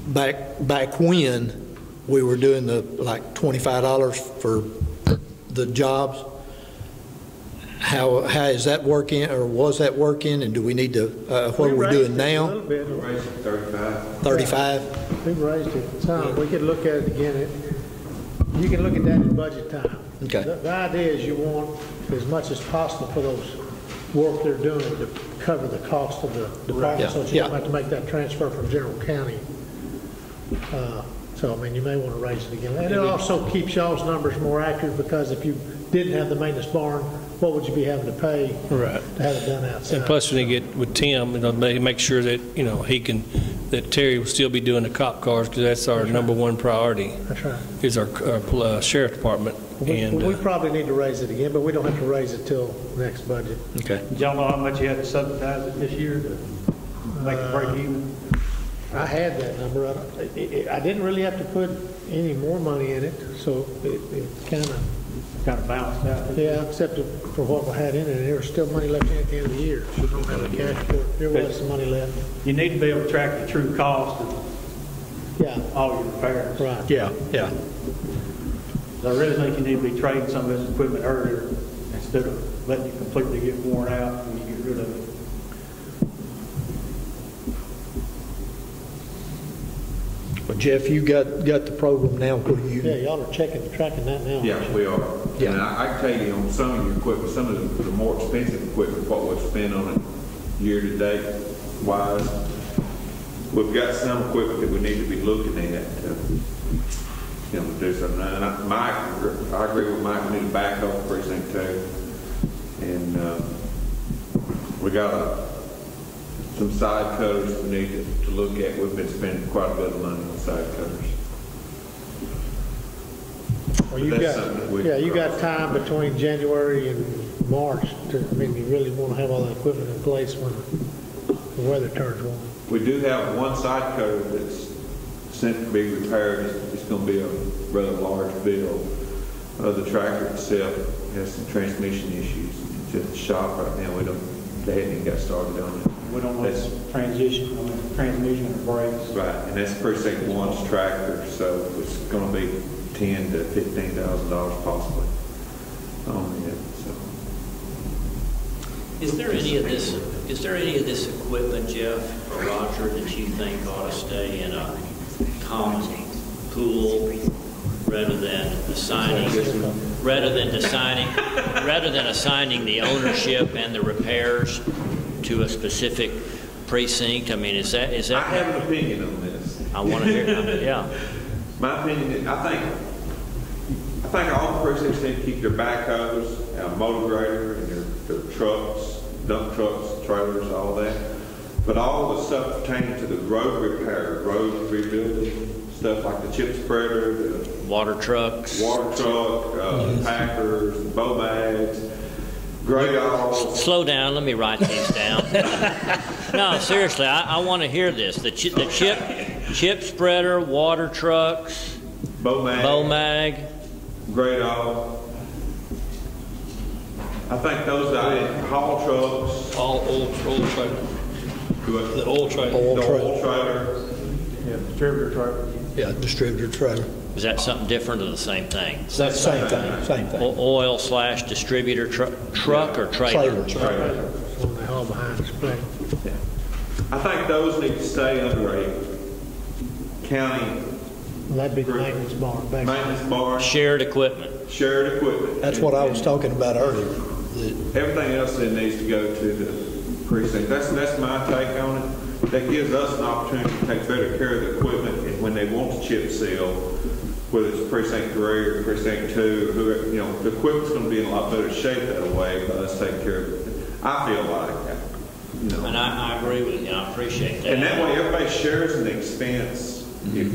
back when we were doing the like $25 for the jobs, how is that working, or was that working, and do we need to, what are we doing now? A little bit. We raised it 35. 35? We raised it some. We could look at it again. You can look at that in budget time. Okay. The idea is you want as much as possible for those work they're doing to cover the cost of the department, so that you don't have to make that transfer from general county. So, I mean, you may want to raise it again. And it also keeps y'all's numbers more accurate, because if you didn't have the maintenance barn, what would you be having to pay to have it done outside? And plus, when you get with Tim, you know, make sure that, you know, that Terry will still be doing the cop cars, because that's our number one priority. That's right. Is our sheriff department. We probably need to raise it again, but we don't have to raise it till next budget. Okay. Did y'all know how much you had to subsidize it this year to make it break even? I had that number. I didn't really have to put any more money in it, so it kind of Balanced out. yeah, except for what we had in it. There was still money left in at the end of the year. So you don't have the cash for it. There was some money left. You need to be able to track the true cost of all your repairs. Right. Yeah. So I really think you need to be trading some of this equipment earlier instead of letting it completely get worn out when you get rid of it. Well, Jeff, you got the program now where you... Yeah, y'all are tracking that now. Yeah, we are. Yeah. And I can tell you on some of your equipment, some of the more expensive equipment, what we've spent on it year to date wise, we've got some equipment that we need to be looking at to, you know, do something. And I agree with Mike, we need to back off precinct 2. And we got some side cutters we need to look at. We've been spending quite a bit of money on side cutters. Well, you got time between January and March to, I mean, you really want to have all that equipment in place when the weather turns warm. We do have one side cutter that's sent to be repaired. It's going to be a rather large bill. The tractor itself has some transmission issues. It's at the shop right now. They hadn't even got started on it. We don't know transmission or brakes. Right, and that's precinct 1's tractor, so it's going to be $10,000 to $15,000 possibly on it. So. Is there any of this equipment, Jeff or Roger, that you think ought to stay in a common pool rather than assigning the ownership and the repairs to a specific precinct? I mean, is that? I have an opinion on this. I want to hear. Yeah. My opinion is, I think all the precincts need to keep their backhoes, motor grader, and their trucks, dump trucks, trailers, all that. But all the stuff pertaining to the road repair, road rebuilding, stuff like the chip spreader, the water truck, packers, bow bags, gray all. Slow down. Let me write these down. No, seriously, I want to hear this. The chip spreader, water trucks, bow mag, gray all. I think those haul trucks. All old trailer. The old trailer. Old trailer. Yeah, distributor trailer. Yeah, distributor trailer. Is that something different or the same thing? That's the same thing. Oil/distributor truck or trailer? Trailer. When they haul behind the spray. Yeah. I think those need to stay under a county. Well, that'd be the maintenance barn. Maintenance barn. Shared equipment. Shared equipment. That's what I was talking about earlier. Everything else then needs to go to the precinct. That's my take on it. That gives us an opportunity to take better care of the equipment, and when they want to chip seal, whether it's precinct 3 or precinct 2, whoever, you know, the equipment's going to be in a lot better shape that way by us taking care of it. I feel like that. You know. And I agree with you. I appreciate that. And that way everybody shares in the expense. If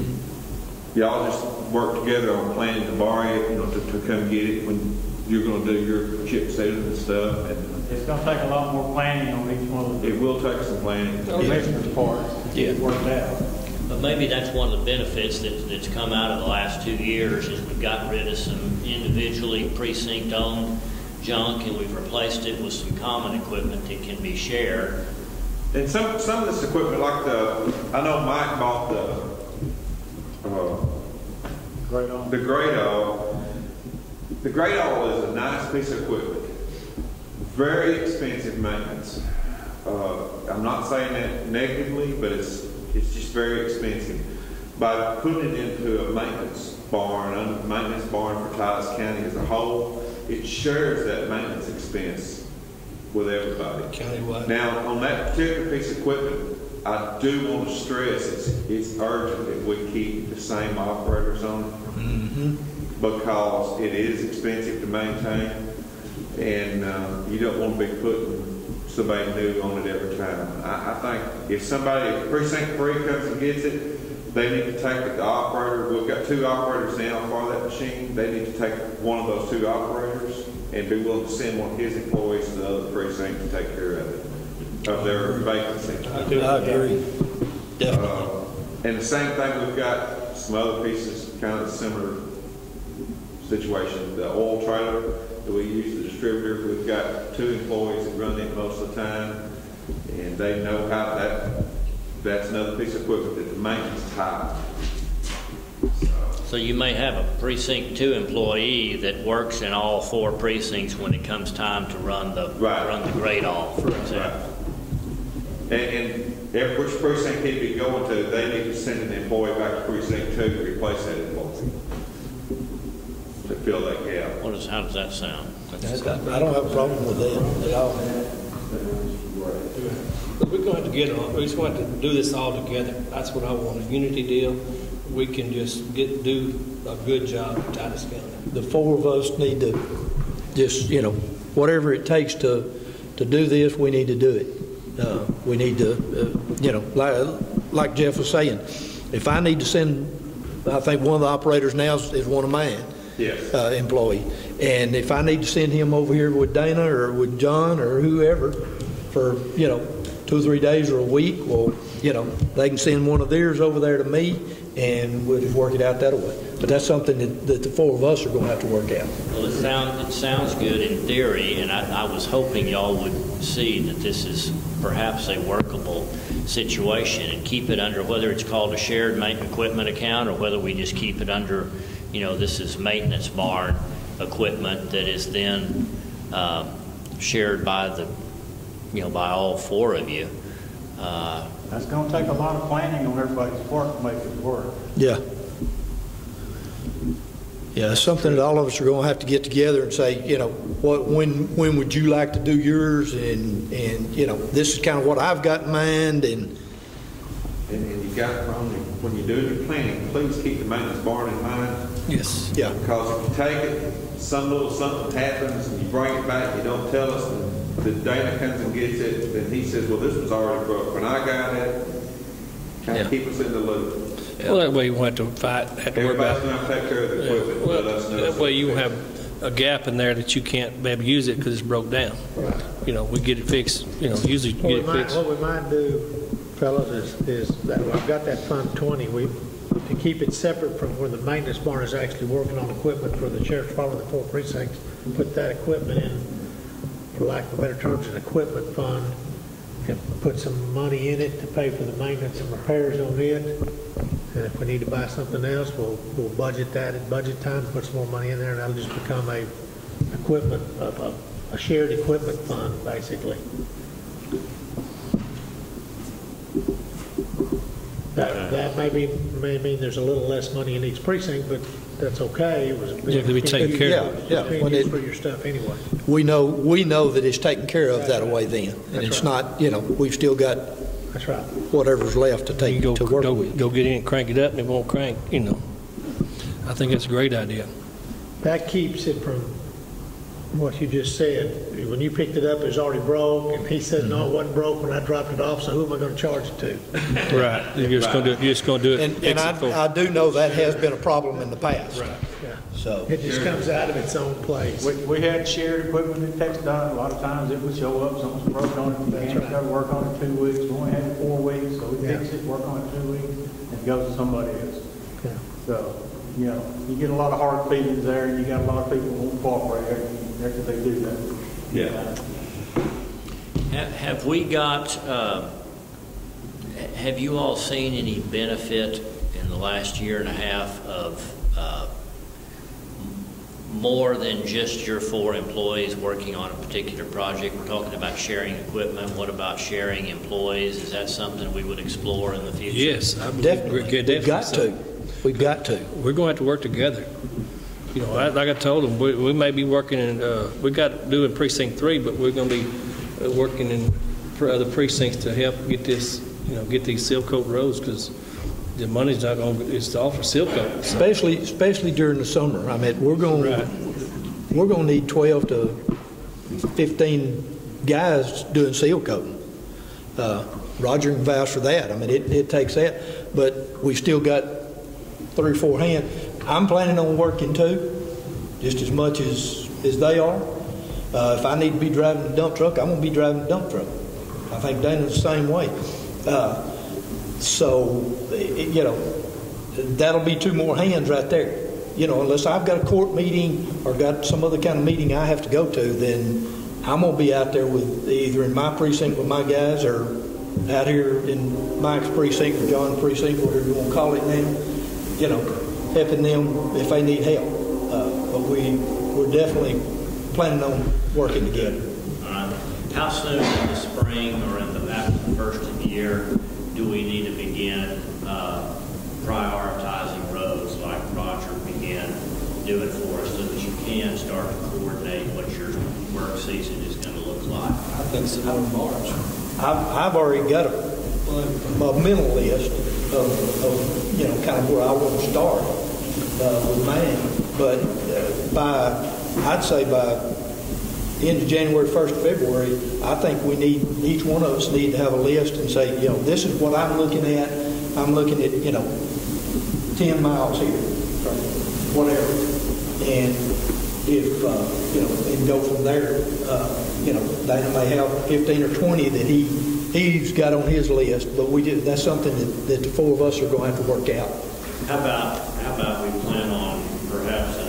y'all just work together on planning to borrow it, you know, to come get it when you're gonna do your chip sealing and stuff, and It's gonna take a lot more planning on each one of the it will take some planning. commissioners' part to get it worked out. But maybe that's one of the benefits that's come out of the last 2 years is we've gotten rid of some individually precinct-owned junk and we've replaced it with some common equipment that can be shared. And some of this equipment, like I know Mike bought Great on. the Great-O. The Great-O is a nice piece of equipment. Very expensive maintenance. I'm not saying that negatively, but it's just very expensive. By putting it into a maintenance barn for Titus County as a whole, it shares that maintenance expense with everybody. Countywide. Now, on that particular piece of equipment, I do want to stress it's urgent that we keep the same operators on it because it is expensive to maintain, and you don't want to be putting somebody new on it every time. I think if precinct 3 comes and gets it, they need to take the operator. We've got 2 operators now for that machine. They need to take one of those 2 operators and be willing to send one of his employees to the other precinct to take care of it, of their vacancy. I agree. Definitely. And the same thing, we've got some other pieces, kind of similar situation. The oil trailer that we use, the distributor, we've got 2 employees that run it most of the time, and they know how that's another piece of equipment that the maintenance is high. So you may have a precinct 2 employee that works in all 4 precincts when it comes time to run the Great-O, for example. And which precinct he'd be going to, they need to send an employee back to precinct 2 to replace that employee, to fill that gap. How does that sound? I don't have a problem with that at all. But we're going to get on. We just want to do this all together. That's what I want, a unity deal. We can just do a good job in Titus County. The 4 of us need to just, whatever it takes to do this, we need to do it. We need to, like Jeff was saying, if I need to send, I think one of the operators now is one of mine. Yes. Employee. And if I need to send him over here with Dana or with John or whoever for, 2 or 3 days or a week, well, they can send one of theirs over there to me and we'll just work it out that way. But that's something that the 4 of us are going to have to work out. Well, it sounds good in theory, and I was hoping y'all would see that this is perhaps a workable situation and keep it under, whether it's called a shared maintenance equipment account or whether we just keep it under, this is maintenance barn equipment that is then shared by by all 4 of you. That's gonna take a lot of planning on everybody's part to make it work. Yeah. Yeah, it's something that all of us are going to have to get together and say, when would you like to do yours? And this is kind of what I've got in mind. And you got when you're doing your planning, please keep the maintenance barn in mind. Yes. Yeah. Because if you take it, some little something happens, and you bring it back, you don't tell us, and the Dana comes and gets it, then he says, well, this was already broke. When I got it, kind of keep us in the loop. Yeah. Well, that way you won't have to fight. Everybody's going to take care of the equipment. Well, let us know. that way you won't have a gap in there that you can't maybe use it because it's broke down. Right. We get it fixed. Usually get it fixed. What we might do, fellas, is that I've got that Fund 20. To keep it separate from where the maintenance barn is actually working on equipment for the sheriff's department, the 4 precincts, put that equipment in, for lack of better terms, an equipment fund, and put some money in it to pay for the maintenance and repairs on it. And if we need to buy something else, we'll budget that at budget time, put some more money in there, and that'll just become a shared equipment fund, basically. That may mean there's a little less money in each precinct, but that's okay. It was to be taken care of. Yeah. When it's for your stuff anyway. We know that it's taken care of that way then, and it's not. We've still got. That's right. Whatever's left to take to work with. Go get in and crank it up, and it won't crank. I think that's a great idea. That keeps it from what you just said. When you picked it up, it was already broke, and he said, no, it wasn't broke when I dropped it off, so who am I going to charge it to? Right, you're just going to do it. And fix it for- I do know that has been a problem in the past. Right. Yeah. So, It just comes out of its own place. We had shared equipment in TxDOT. A lot of times it would show up, something's broke on it, you That's can't right. go to work on it 2 weeks. We only had it 4 weeks, so we Yeah. fix it, work on it 2 weeks, and it goes to somebody else. Yeah. So, you know, you get a lot of hard feelings there, and you got a lot of people who won't cooperate after they do that. Have we got, have you all seen any benefit in the last year and a half of more than just your 4 employees working on a particular project? We're talking about sharing equipment. What about sharing employees? Is that something we would explore in the future? Yes, I believe definitely, we've got so. to. We've got to. We're going to have to work together. You know, like I told them, we may be working in, we got to do in precinct 3, but we're going to be working in other precincts to help get this, you know, get these seal coat roads, because the money's not going to, it's all for seal coat. So. Especially during the summer. I mean, we're going to need 12 to 15 guys doing seal coating. Roger can vouch for that. I mean, it takes that, but we still got 3 or 4 hands. I'm planning on working too, just as much as they are. If I need to be driving the dump truck, I'm going to be driving the dump truck. I think Dana's the same way. You know, that'll be 2 more hands right there. You know, unless I've got a court meeting or got some other kind of meeting I have to go to, then I'm going to be out there with either in my precinct with my guys or out here in Mike's precinct or John's precinct, whatever you want to call it now, you know, helping them if they need help. But we're definitely planning on working together. All right. How soon in the spring or after the first of the year do we need to begin prioritizing roads like Roger began doing for us, so that you can start to coordinate what your work season is going to look like? I think it's about March. I've already got a mental list of you know, kind of where I want to start with mine. But I'd say by end of January, 1st of February, I think we need, each one of us need to have a list and say, you know, this is what I'm looking at. I'm looking at, you know, 10 miles here, whatever. And if, you know, and go from there. You know, Dana may have 15 or 20 that he's got on his list, but that's something that the 4 of us are going to have to work out. How about we plan on perhaps an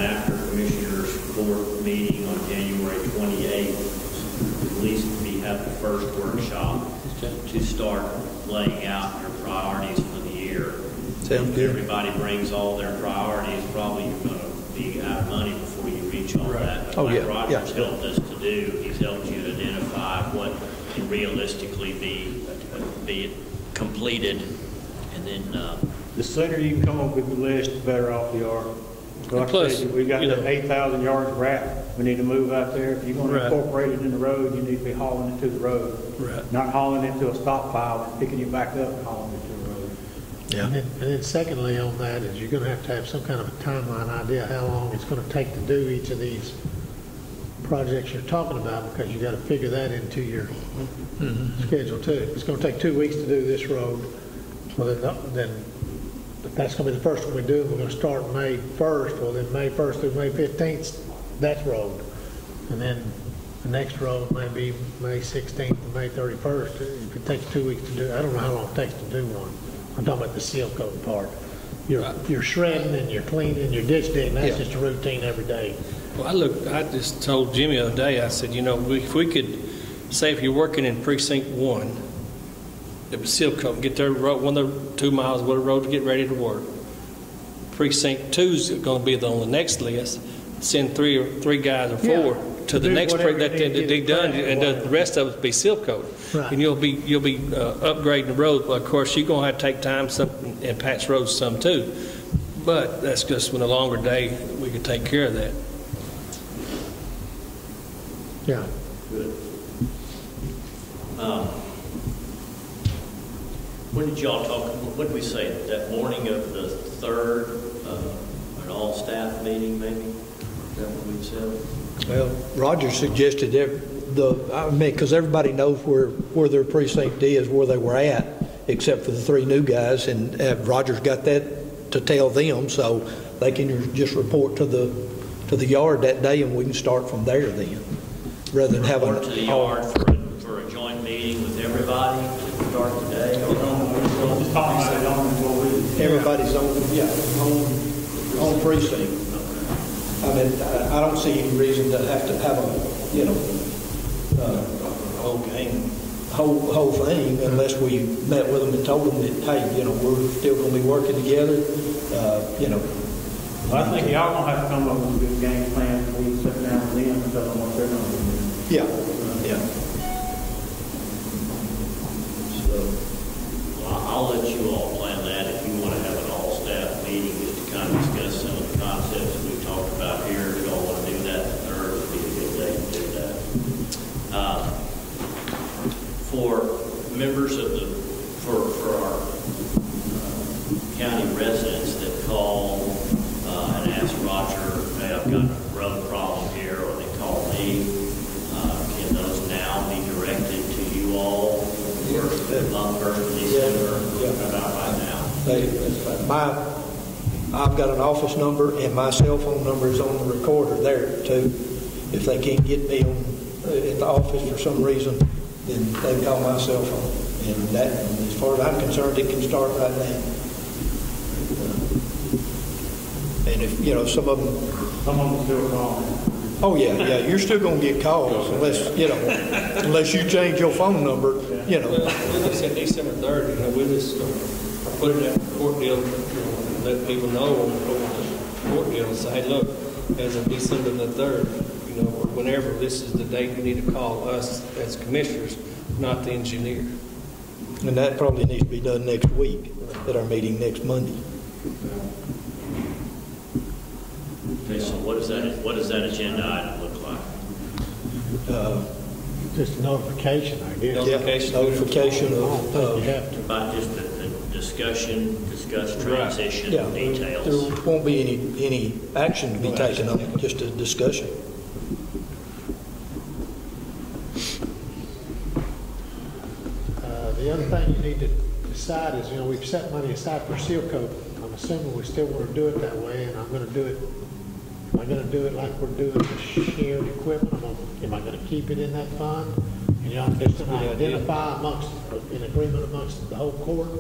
after Commissioners Court meeting on January 28th, at least we have the first workshop to start laying out your priorities for the year. Sounds good. Everybody brings all their priorities, probably you're going to be out of money before you reach all that. But like Roger's helped us to do, he's helped you to identify what can realistically be completed, and then The sooner you can come up with the list, the better off you are. Like Plus, I said, we got you know, the 8,000 yards of wrap we need to move out there. If you're going to Right. incorporate it in the road, you need to be hauling it to the road. Right. Not hauling it to a stockpile and picking it back up and hauling it to the road. Yeah. And then secondly on that is you're going to have some kind of a timeline idea how long it's going to take to do each of these projects you're talking about, because you got to figure that into your schedule too. If it's going to take 2 weeks to do this road, well then if that's going to be the first one we do, we're going to start May 1st. Well, then May 1st through May 15th, that's road. And then the next road may be May 16th to May 31st. If it takes 2 weeks to do, I don't know how long it takes to do one. I'm talking about the seal coat part. You're shredding and you're cleaning, you're ditch digging. That's just a routine every day. Well, I just told Jimmy the other day, I said, you know, if we could, say if you're working in precinct 1, it was seal coat, get their road, 1 of the 2 miles of the road to get ready to work. Precinct 2 is going to be on the next list. Send three guys or 4 to the next precinct that dig done, and the rest of it be seal coat. Right. And you'll be upgrading the road. But of course, you're going to have to take time and patch roads some too. But that's just when a longer day we can take care of that. Yeah. good. When did y'all talk, what did we say, that morning of the 3rd, an all-staff meeting maybe? that what we've said? Well, Roger suggested because everybody knows where their precinct is, where they were at, except for the 3 new guys, and Roger's got that to tell them, so they can just report to the yard that day, and we can start from there then, rather than having Report to the yard for a joint meeting with everybody to start today. Just talking about it on employees. everybody's on precinct. I mean, I don't see any reason to have whole thing unless we met with them and told them that, hey, we're still going to be working together, I think y'all gonna have to come up with a good game plan, and we sit down with them and tell them what they're gonna do. Yeah. So I'll let you all plan that if you want to have an all-staff meeting just to kind of discuss some of the concepts we talked about here. If y'all want to do that, the 3rd would be a good day to do that. For members of for our county residents that call and ask Roger, hey, I've got a road problem here, or they call me, can those now be directed to you all? Lumber, December, about right now? I've got an office number, and my cell phone number is on the recorder there too. If they can't get me at the office for some reason, then they call my cell phone. And that, as far as I'm concerned, it can start right now. And if some of them still calling. Oh yeah, you're still going to get calls unless you change your phone number. Well, we just said December 3rd. We'll just put it at the court deal, let people know on the court deal and say, hey, look, as of December the 3rd, or whenever, this is the date you need to call us as commissioners, not the engineer. And that probably needs to be done next week at our meeting next Monday. Okay, so what does that agenda item look like? Just notification, I guess. Notification About just the discuss transition details. There won't be any action to be taken on it, just a discussion. The other thing you need to decide is, we've set money aside for seal coat. I'm assuming we still want to do it that way, and I'm going to do it. Am I going to do it like we're doing the shared equipment? Am I going to keep it in that fund? And just identify in agreement amongst the whole court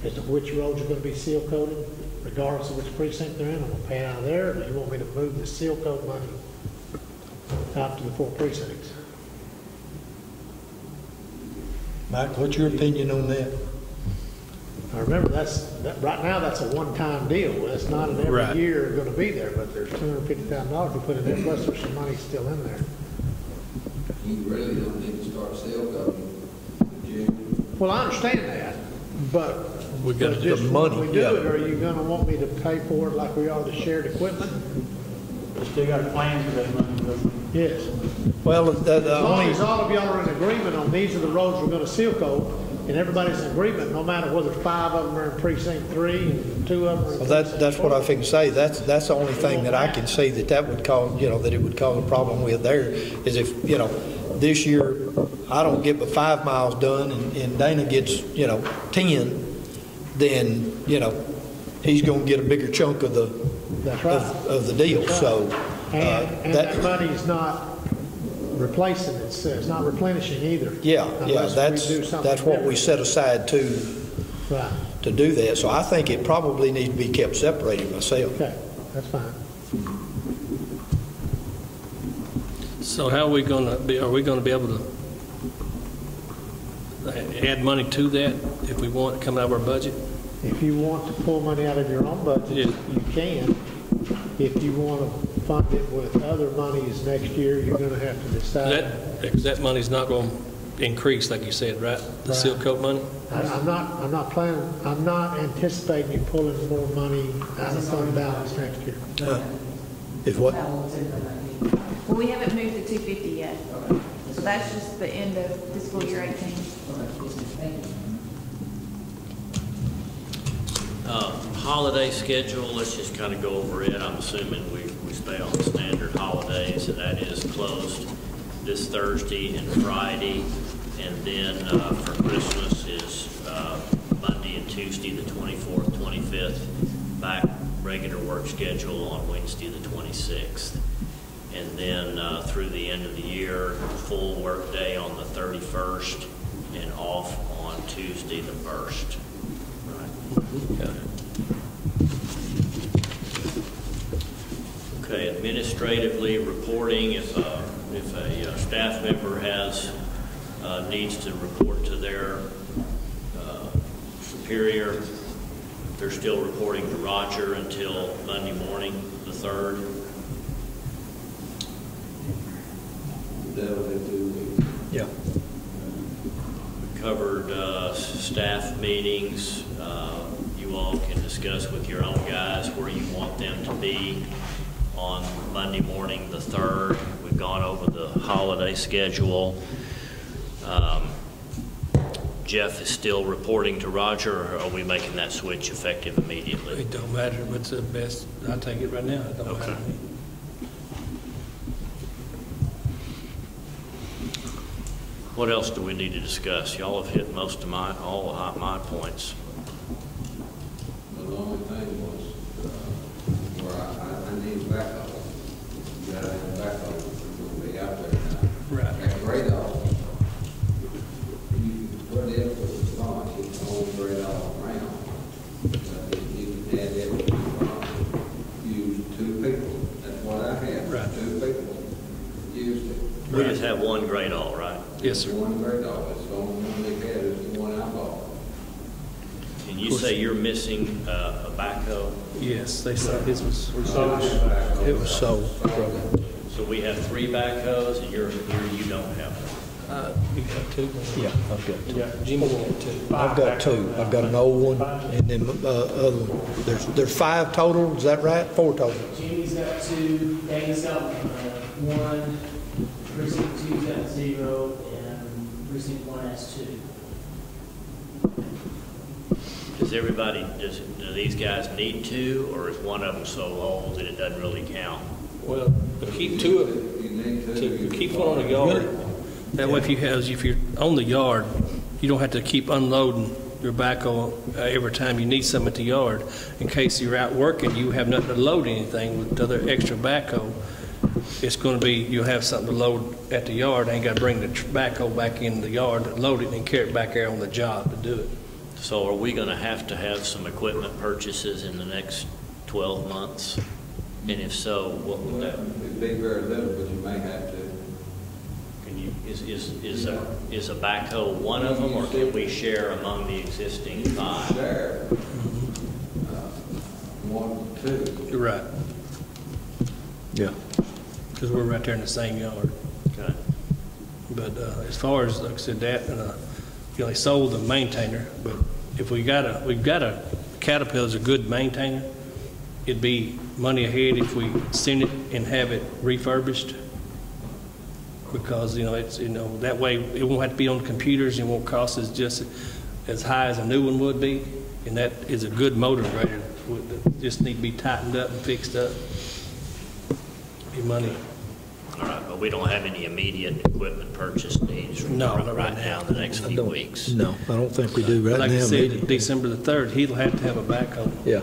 as to which roads are going to be seal coated, regardless of which precinct they're in. I'm going to pay out of there, or do you want me to move the seal coat money out to the 4 precincts? Mike, what's your opinion on that? Now remember, right now that's a one-time deal. That's not an every year going to be there, but there's $250,000 we put in there, plus there's some money still in there. You really don't need to start sale coding in June. Well, I understand that, but we got to just the money. When we do it, are you going to want me to pay for it like we are the shared equipment? You still got a plan for that money, Yes. Well, as long as all of y'all are in agreement on these are the roads we're going to seal coat, and everybody's in agreement, no matter whether 5 of them are in precinct 3 and 2 of them are in precinct that's 4. what I think to say. That's the only thing that I can see that would cause, that it would cause a problem with there is if, this year I don't get but 5 miles done and Dana gets, 10, then, he's going to get a bigger chunk of the That's right. of the deal. Right. So and that money's not replacing it, so it's not replenishing either. That's what we set aside to do that. So I think it probably needs to be kept separated myself. Okay, that's fine. So how are we going to be? Are we going to be able to add money to that if we want it to come out of our budget? If you want to pull money out of your own budget, you can. If you want to fund it with other monies next year, you're going to have to decide. Because that money's not going to increase, like you said, right? The seal coat money. I'm not anticipating you pulling more money out of fund balance next year. If what? Well, we haven't moved the 250 yet. So that's just the end of fiscal year 18. Holiday schedule, let's just kind of go over it. I'm assuming we stay on the standard holidays, and that is closed this Thursday and Friday. And then for Christmas is Monday and Tuesday, the 24th, 25th. Back regular work schedule on Wednesday, the 26th. And then through the end of the year, full work day on the 31st and off on Tuesday, the 1st. Right. Okay, administratively reporting, if a staff member needs to report to their superior, they're still reporting to Roger until Monday morning, the 3rd. Yeah. We covered staff meetings. You all can discuss with your own guys where you want them to be on Monday morning, the 3rd. We've gone over the holiday schedule. Jeff is still reporting to Roger, or are we making that switch effective immediately? It don't matter, but it's the best. I'll take it right now. It don't matter to me. What else do we need to discuss? Y'all have hit most of all of my points. Well, the only thing was where I need backup. You gotta have backup. We'll be out there now. Right. That radar. You put it in with the launch, you can hold radar around. You can add it with the launch. Use 2 people. That's what I have. Right. 2 people used it. We just have one great all, right? Yes, sir. One radar. It's the only one they had is the one I bought. And you say you're missing a backhoe? Yes, they said his was. It was sold. So we have 3 backhoes, and you don't have one. You got 2? Yeah, I've got 2. Yeah, Jimmy got 2. I've got 2. I've got an old one, and then other one. There's 5 total. Is that right? 4 total. Jimmy's got 2, Danny's got 1, precinct 2's got 0, and precinct 1 has 2. Do these guys need 2, or is one of them so old that it doesn't really count? Well, keep 2 of them. You need to. Keep one on the yard. That way, if you're on the yard, you don't have to keep unloading your backhoe every time you need something at the yard. In case you're out working, you have nothing to load anything with the other extra backhoe. It's going to be, you'll have something to load at the yard. Ain't got to bring the backhoe back in the yard, load it, and carry it back there on the job to do it. So are we going to have some equipment purchases in the next 12 months? And if so, what would that? It'd be very little, but you may have to. Can you, is a backhoe one of them, or can we share among the existing 5? Share. 1, 2. You're right, Yeah. because we're right there in the same yard. Okay. But as far as, like I said, that, they sold the maintainer, but if we've got a Caterpillar's a good maintainer, it'd be money ahead if we send it and have it refurbished, because it's that way it won't have to be on computers and won't cost us just as high as a new one would be, and that is a good motor grader that just need to be tightened up and fixed up. Be money. All right, but we don't have any immediate equipment purchase needs right now in the next few weeks. No, I don't think we do right now. Like I said, December the 3rd, he'll have to have a backhoe. Yeah.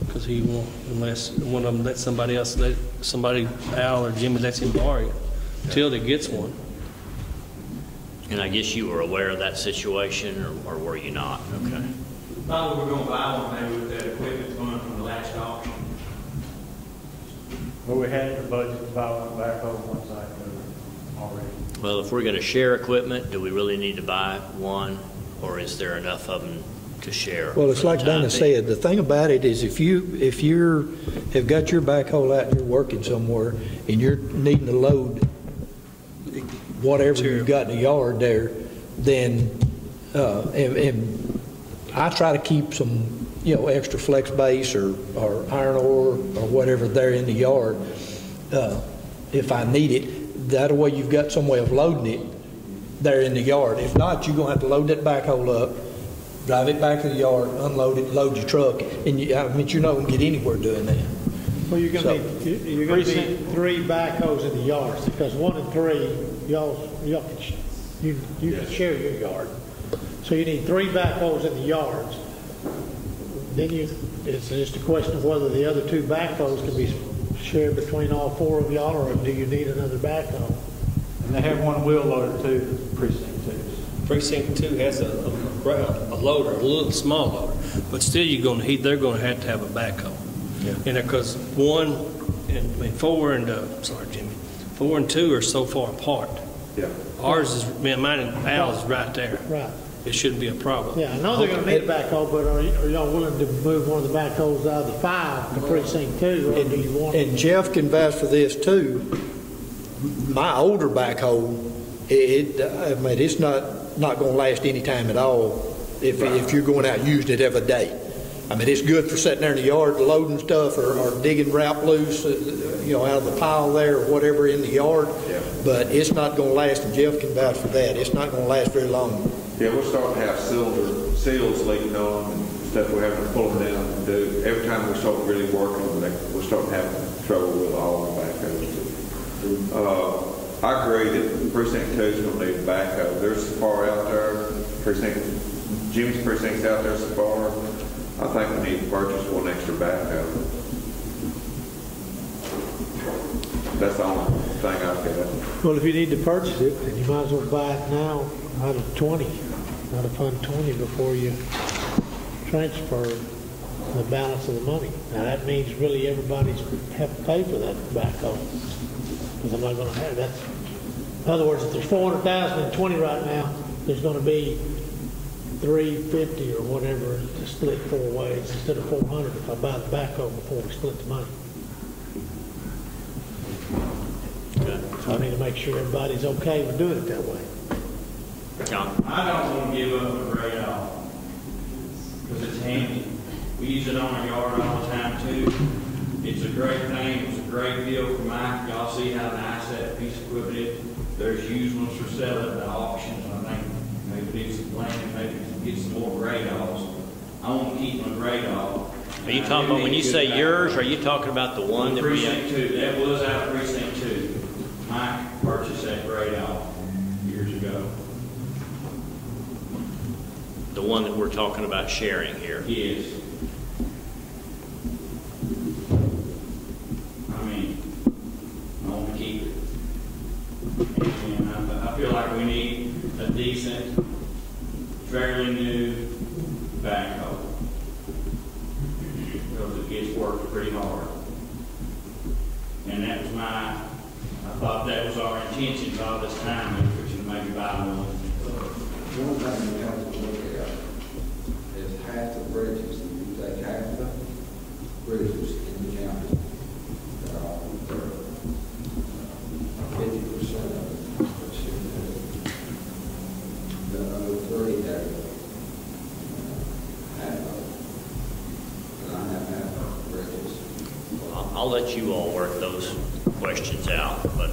Because he won't, unless one of them lets somebody else, Al or Jimmy lets him borrow it, till he gets one. And I guess you were aware of that situation, or were you not? Okay. Thought we were gonna buy one maybe with that equipment going from the last auction. Well, we had the budget to buy one backhoe once I already. Well, if we're going to share equipment, do we really need to buy one, or is there enough of them to share? Well, it's like Donna being? said, the thing about it is if you have got your backhoe out and you're working somewhere and you're needing to load whatever you've got in the yard there, then and I try to keep some extra flex base or iron ore or whatever there in the yard if I need it. That way you've got some way of loading it there in the yard. If not, you're going to have to load that backhoe up, drive it back to the yard, unload it, load your truck, and I mean, you're not going to get anywhere doing that. Well, you're gonna need 3 backhoes in the yards, because 1 and 3, you can share your yard. So you need 3 backhoes in the yards. Then it's just a question of whether the other 2 backhoes can be shared between all 4 of y'all, or do you need another backhoe? And they have one wheel loader too, precinct 2. Precinct 2 has a loader, a little small loader, but still they're going to have a backhoe. Yeah. And because 4 and 2 are so far apart. Yeah. Ours is, mine and Al's is right there. Right. It shouldn't be a problem. Yeah, I know they're going to need a backhoe, but are y'all willing to move one of the backhoes out of the 5 to precinct 2, or do you want? And Jeff can vouch for this too. My older backhoe, I mean, it's not going to last any time at all if you're going out using it every day. I mean, it's good for sitting there in the yard loading stuff or digging wrap loose, out of the pile there or whatever in the yard. Yeah. But it's not going to last, and Jeff can vouch for that. It's not going to last very long. Yeah, we're starting to have seals leaking on them and stuff. We're having to pull them down and do. Every time we start really working on them, we're starting to have trouble with all the backhoes. I agree that precinct 2 is going to need a backhoe. There's so far out there. Jimmy's precinct's out there so far. I think we need to purchase 1 extra backhoe. That's the only thing I've got. Well, if you need to purchase it, then you might as well buy it now out of Fund 20 before you transfer the balance of the money. Now, that means really everybody's have to pay for that backhoe, because I'm not going to have that. In other words, if there's 400,000 in 20 right now, there's going to be 350 or whatever to split 4 ways instead of 400 if I buy the backhoe before we split the money. Okay. So I need to make sure everybody's okay with doing it that way. John? I don't want to give up a grade off because it's handy. We use it on our yard all the time too. It's a great thing. It was a great deal for Mike. Y'all see how nice that piece of equipment is. There's used ones for sale at the auctions. I think maybe need some land, maybe get some more grade offs. I want to keep my grade off. Are you talking about, when you say yours, are you talking about the one that we... Precinct 2, that was out of Precinct 2. Mike purchased that grade off years ago. The one that we're talking about sharing here? Yes. I mean, I want to keep it. And I feel like we need a decent, fairly new backhoe. Because it gets worked pretty hard. And that was I thought that was our intentions all this time, which is maybe buy one. One thing we have to look at is half the bridges, if you take half the bridges in the county, they're all 50% of it, which is the other 3 that half of it. And I have half of the bridges. I'll let you all work those questions out, but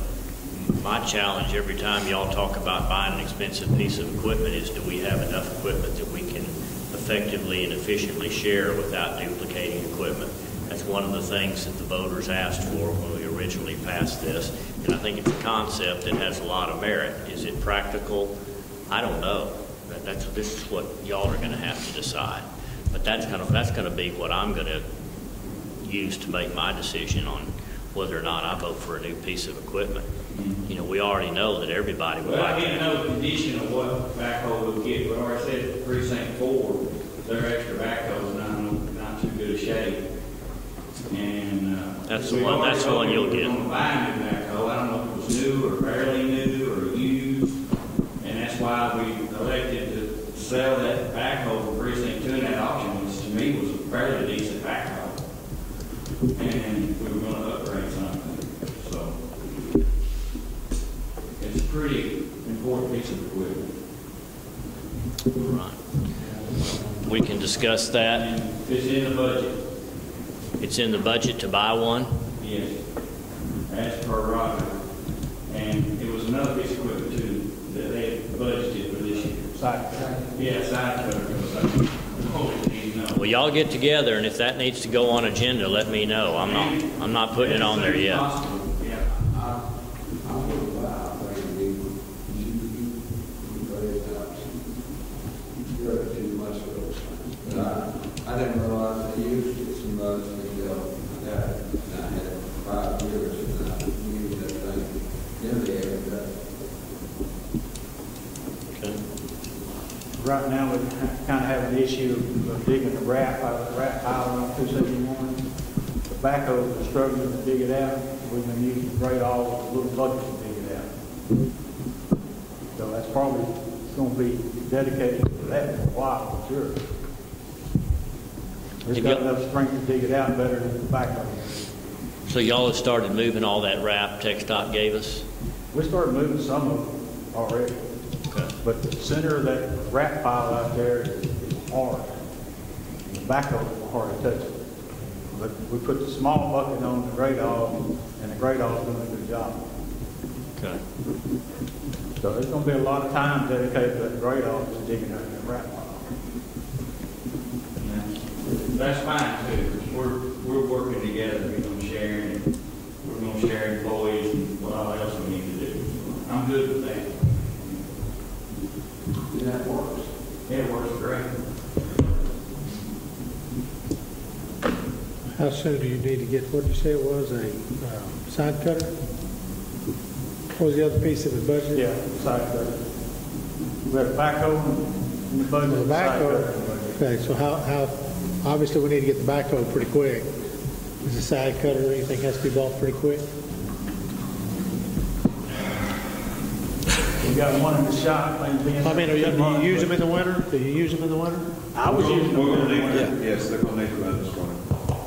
my challenge every time y'all talk about buying an expensive piece of equipment is, do we have enough equipment that we can effectively and efficiently share without duplicating equipment? That's one of the things that the voters asked for when we originally passed this, and I think it's a concept that has a lot of merit. Is it practical? I don't know. This is what y'all are going to have to decide. But that's going to be what I'm going to use to make my decision on whether or not I vote for a new piece of equipment. You know, we already know that everybody would like I didn't know the condition of what backhoe we'll get, but already said Precinct 4, their extra backhoe is not too good a shape. And that's the one you'll get. We're going to buy a new backhoe. I don't know if it was new or fairly new or used, and that's why we elected to sell that backhoe for Precinct 2 in that auction, which to me was a fairly decent backhoe. And we were going to upgrade something. So it's a pretty important piece of equipment. Right. We can discuss that. And it's in the budget. It's in the budget to buy one? Yes. As per Roger. And it was another piece of equipment too that they had budgeted for this year. Side. Yeah, side cutter. Well, y'all get together, and if that needs to go on agenda, let me know. I'm not putting it on there yet. Yeah, I didn't realize they used it so much until I got it. And I had it for 5 years and I used that thing nearly every day. Right now, we kind of have an issue of digging the wrap out of the wrap pile on 271. The backhoes are struggling to dig it out. We've been using great all the little buckets to dig it out. So that's probably going to be dedicated to that for a while, for sure. It's got enough strength to dig it out better than the backhoe. So y'all have started moving all that wrap TxDOT gave us? We started moving some of them already. Okay. But the center of that wrap pile out there is hard. The backhoe is hard to touch. But we put the small bucket on the great hog, and the great hog's doing a good job. Okay. So there's going to be a lot of time dedicated to that great hog to digging out that wrap pile. that's fine too. We're working together, we're going to share employees and what all else we need to do. I'm good with that. That works. Yeah, it works great. How soon do you need to get, what did you say it was, a side cutter? What was the other piece of the budget? Yeah, side cutter. We have a backhoe in the budget. The backhoe. Okay, so how, obviously we need to get the backhoe pretty quick. Is the side cutter or anything has to be bought pretty quick? We got one in the shop. I mean, do you use them in the winter? Do you use them in the winter? I was using them. We're going to need, yes, they're going to need to run this morning.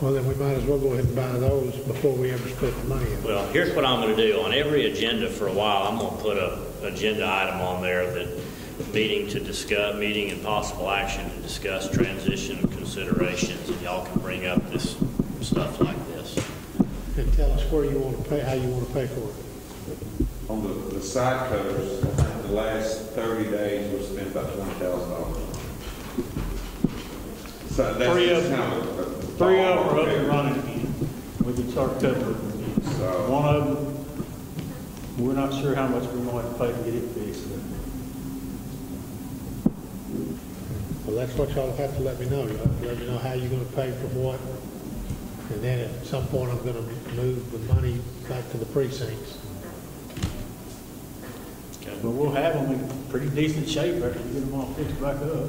Well, then we might as well go ahead and buy those before we ever split the money in. Well, here's what I'm going to do. On every agenda for a while, I'm going to put an agenda item on there that meeting and possible action to discuss transition considerations, and y'all can bring up this stuff like this. And tell us where you want to pay, how you want to pay for it. On the side cutters, I think the last 30 days we've spent about $20,000. So that's Three of kind them of are up and running again. We can start cutting them. So, One of them, we're not sure how much we're going to have to pay to get it fixed. Well, that's what y'all have to let me know. You'll have to let me know how you're going to pay for what. And then at some point, I'm going to move the money back to the precincts. But we'll have them in pretty decent shape after we get them all fixed back up.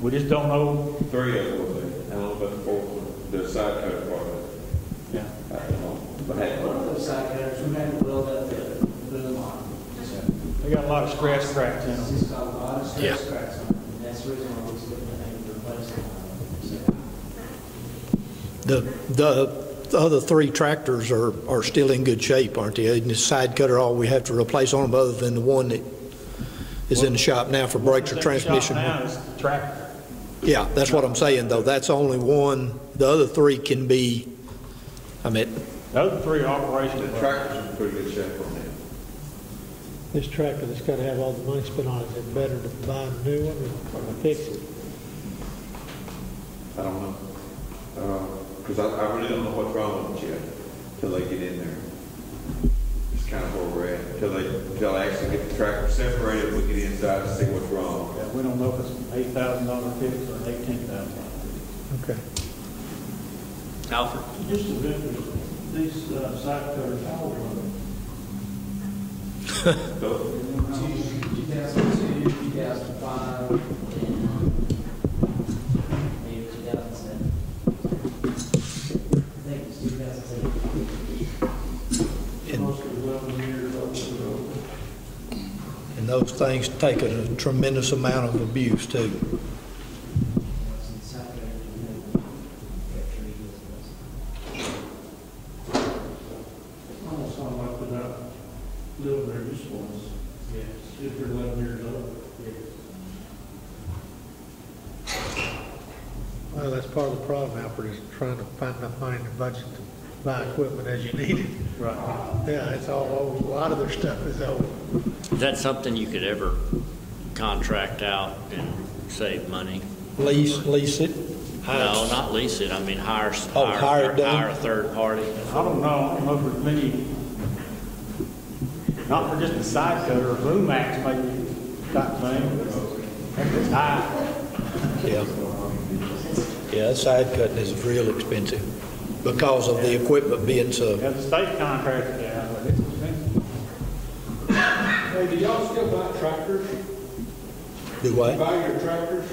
We just don't know. 3 of them will be. And a little bit the 4th one, the side cutter part of it. Yeah. I don't know. But hey, One of those side cutters, we had to weld up the boom on. They got a lot of scratch cracks in It's them. just got a lot of stress cracks on it, and that's the reason why we're looking to replace them. The other 3 tractors are still in good shape, aren't they? And the side cutter, all we have to replace on them other than the one that is in the shop now for brakes or transmission. Now is the tractor. Yeah, that's what I'm saying, though. That's only one. The other 3 can be, I mean, The other 3 are operational. the tractor's in pretty good shape on them. This tractor that's got to have all the money spent on it, is it better to buy a new one or fix it? I don't know. Because I really don't know what's wrong with it yet until they get in there. It's kind of where we're at. Until they actually get the tractor separated, we get inside and see what's wrong. Yeah, we don't know if it's an $8,000 fix or an $18,000 fix. Okay. Alfred? Just a bit, these side cutters, how old are they? 2002, 2005, and maybe 2007. I think it's 2007. Most of 11 years old. and those things take a tremendous amount of abuse, too. Almost sound like they're not living their usefulness. Yes. If they're 11 years old. Well, that's part of the problem, Alfred, is trying to find enough money in the budget to buy equipment as you need it. Right. Yeah, it's all old. A lot of their stuff is old. Is that something you could ever contract out and save money. Lease it? No, not lease it, I mean hire hire it done? hire a third party. I don't know if there's many, not for just a side cutter, or boom axe maybe, type thing. It's high. Yeah. Yeah, that side cutting is real expensive because of the equipment being so. Yeah, the state contracted it out, but it's expensive. Hey, do y'all still buy tractors? Do what? Buy your tractors?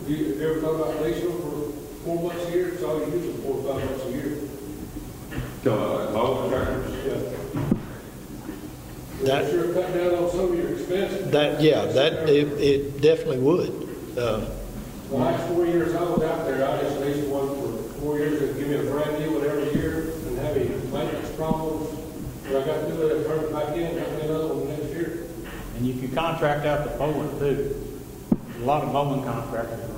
You ever thought about leasing them for 4 months a year? It's all you use them 4 or 5 months a year. Lower tractors? Yeah. That- Sure cut down on some of your expenses. It definitely would. The last 4 years I was out there, I just leased one for 4 years. They'd give me a brand new one every year and have any maintenance problems. When I got through it, I turned it back in, got me another one next year. And you can contract out the mowing too. There's a lot of mowing contractors around.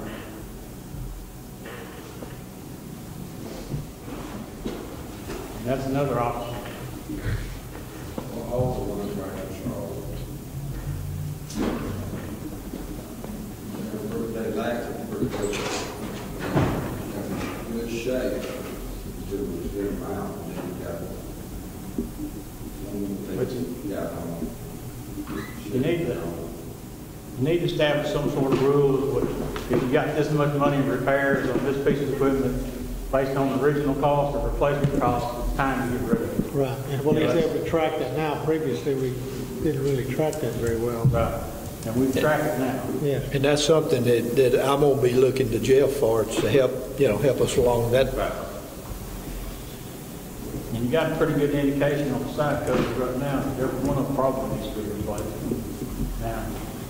And that's another option. All the ones right in Charlotte. They last pretty good. Good shape. Until we get them out, and then you got You need to establish some sort of rules. If you got this much money in repairs on this piece of equipment, based on the original cost or replacement cost, it's time to get rid of it. Right, and what he's able to track that now, previously we didn't really track that very well. Right. And we track it now. Yeah. And that's something that I'm gonna be looking to Jeff for, to help us along that. And you got a pretty good indication on the side cutters right now, that every one of them probably needs to be replaced. Now,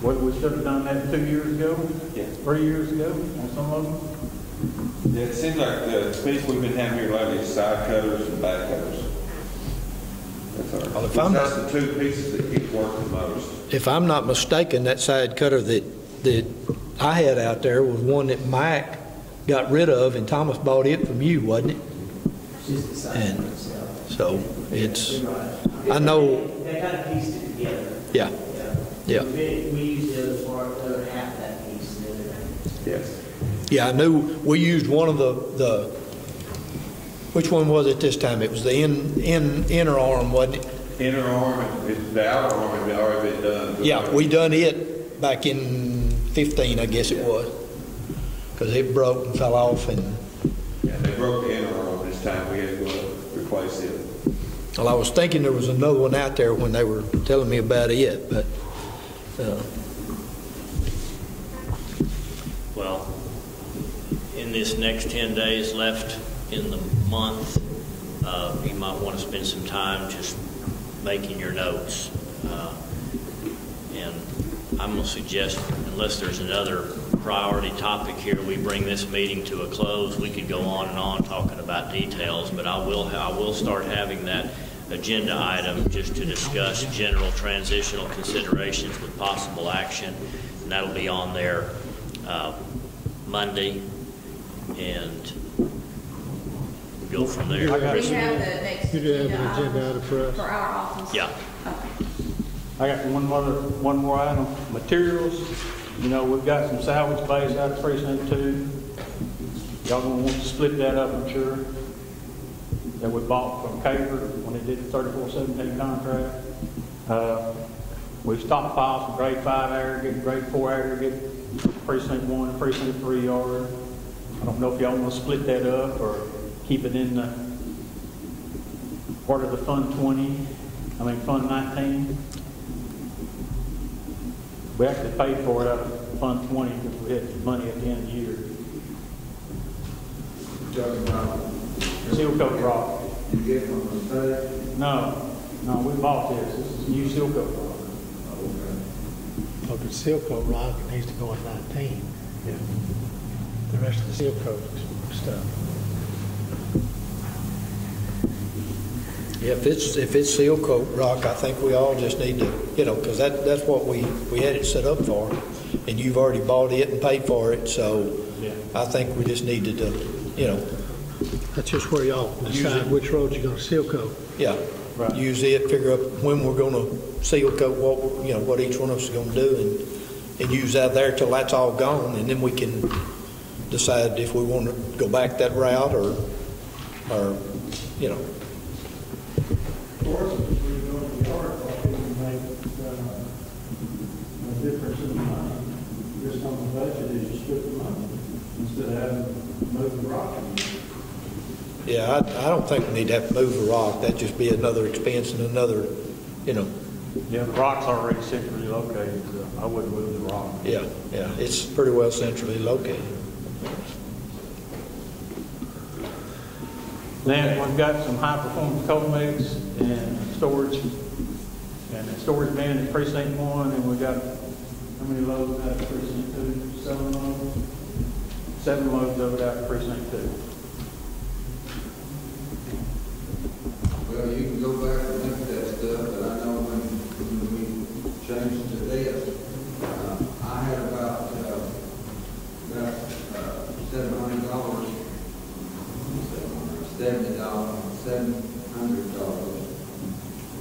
what we should have done that 2 years ago? Yeah. 3 years ago on some of them? Yeah, it seems like the speech we've been having here lately is side cutters and back cutters. That's the two pieces that keep working most. If I'm not mistaken, that side cutter that I had out there was one that Mike got rid of, and Thomas bought it from you, wasn't it? Just the side And itself. so it's, You're right. I know, They kind of pieced it together. yeah, yeah. We used the other half of that piece. Yes. Yeah, I knew we used one of the which one was it this time? It was the inner arm, wasn't it? Inner arm and the outer arm had already been done. Yeah, we done it back in 15, I guess it was, because it broke and fell off. And Yeah, they broke the inner arm this time. We had to go replace it. well, I was thinking there was another one out there when they were telling me about it, but Well, in this next 10 days left in the month, you might want to spend some time just making your notes. And I'm going to suggest, unless there's another priority topic here, we bring this meeting to a close. We could go on and on talking about details, but I will start having that agenda item just to discuss general transitional considerations with possible action, and that'll be on there Monday, and we'll go from there. We have the next You do have an agenda agenda item for us? for our office. Yeah. Okay. I got one more item, materials. You know, we've got some salvage space out of precinct 2. Y'all gonna want to split that up, I'm sure, that we bought from Caper when they did the 3417 contract. We've stockpiled some grade 5 aggregate, grade 4 aggregate, precinct 1 and precinct 3 yard. I don't know if y'all want to split that up or keep it in the part of the Fund 19. We actually paid for it out of Fund 20 because we had money at the end of the year. Talking about Seal coat rock. you get from the state. No, we bought this. This is new seal coat rock. Okay. Well, the seal coat rock needs to go in 19. Yeah. The rest of the seal coat stuff. yeah, if it's seal coat rock, I think we all just need to, because that's what we had it set up for, and you've already bought it and paid for it, so Yeah. I think we just needed to, That's just where y'all decide which roads you're going to seal coat. yeah, Right. use it, figure out when we're gonna seal coat, what each one of us is gonna do, and use that there till that's all gone, and then we can decide if we want to go back that route or, you know. Of course, if we go to the yard, I think we make a difference in the money. Just on the budget, is you split the money instead of having to move the rock. Yeah, I don't think we need to have to move a rock. That'd just be another expense and another, you know. Yeah, the rock's already centrally located, so I wouldn't move the rock. Yeah, it's pretty well centrally located. Then we've got some high-performance coal mix and storage bin in precinct 1, and we got, how many loads out of precinct 2? 7 loads? 7 loads over out of precinct 2. Well, you can go back and look at that stuff, but I know when we changed to this, I had about $700, $700.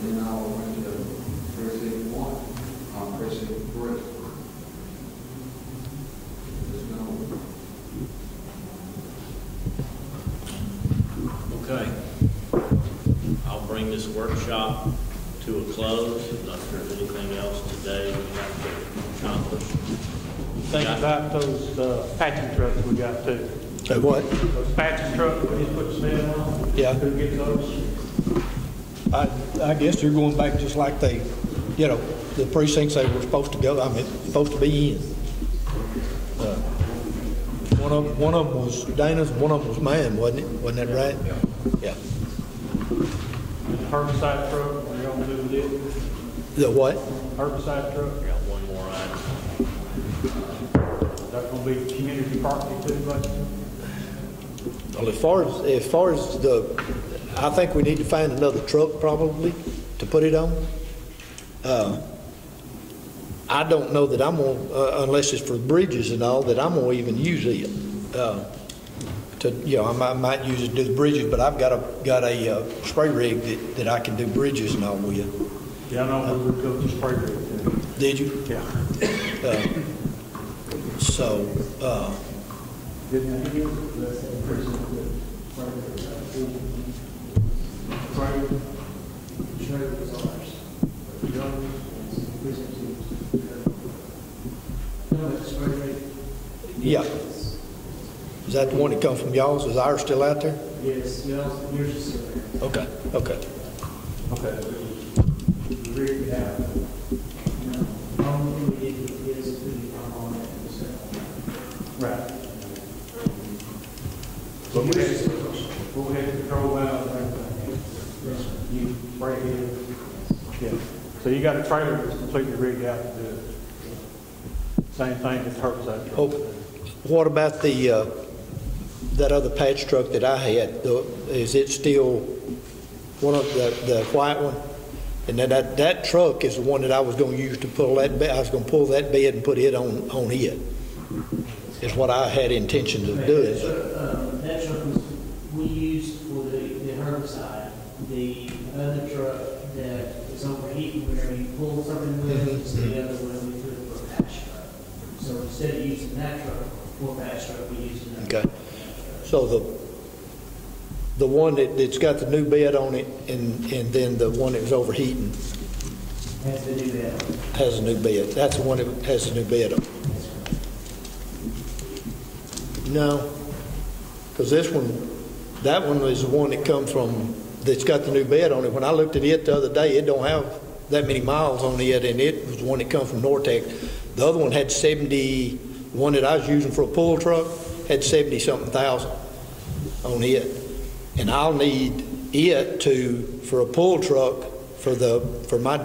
Then I went to precinct 1 on precinct 3. Just know. Okay. I'll bring this workshop to a close, unless there's anything else today we have to accomplish. Think about those patching trucks we got too. Say what? Those patching trucks we just put cement on. Yeah. Who gets those? I guess they're going back just like they, you know, the precincts they were supposed to go, supposed to be in. One of them was Dana's, one of them was mine, wasn't it? Wasn't that right? Yeah. The herbicide truck, what are you gonna do with it? The what? Herbicide truck? I got one more item. Is that gonna be community property too, like? Well, as far as I think we need to find another truck probably to put it on. I don't know that I'm gonna, unless it's for bridges and all, that I'm gonna even use it. I might use it to do the bridges, but I've got a spray rig that I can do bridges and all with. Yeah, I know we would go to spray rig too. Did you? Yeah. Yeah. Is that the one that comes from y'all's? Is ours still out there? Yes, yours is still there. Okay. We rigged it out. The only thing we did is put it on it ourselves. Right. But we had control valve and everything. You spray it. Yeah. So you got a trailer that's completely rigged out to do it. Same thing as herbicide truck. Oh, what about that other patch truck that I had? Is it still one of the white one? And then that truck is the one that I was going to use to pull that bed. I was going to pull that bed and put it on it. Is what I had intention of doing. That truck we used for the herbicide. The other truck that is overheating, where you pull something with, is the other one we put it for a patch truck. So instead of using that truck for a patch truck, we used another. Okay. So the one that's got the new bed on it, and then the one that was overheating has the new bed. Has a new bed. That's the one that has the new bed on. No, because that one is the one that comes from, that's got the new bed on it. When I looked at it the other day, it don't have that many miles on it, and it was the one that comes from Nortec. The other one had 70, the one that I was using for a pull truck had 70-something thousand on it. And I'll need it for a pull truck for my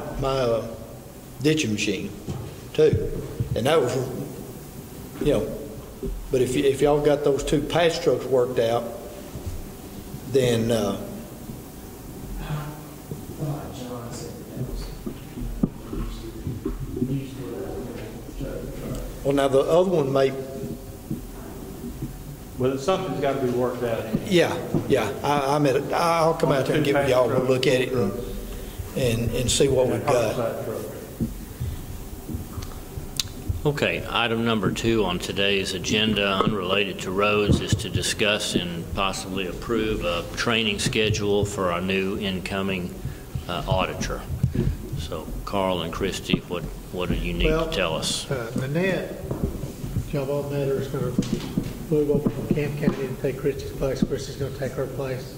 ditching machine too. And that was, but if y'all got those two patch trucks worked out, then well, now the other one may. Well, something's got to be worked out. Yeah. I'll come out there and give y'all a look at it and see what we've got. Herbicide truck. Okay, item number 2 on today's agenda, unrelated to roads, is to discuss and possibly approve a training schedule for our new incoming auditor. So, Carl and Christy, what do you need to tell us? Nanette, y'all all met her, is going to move over from Camp County and take Christy's place. Christy's going to take her place.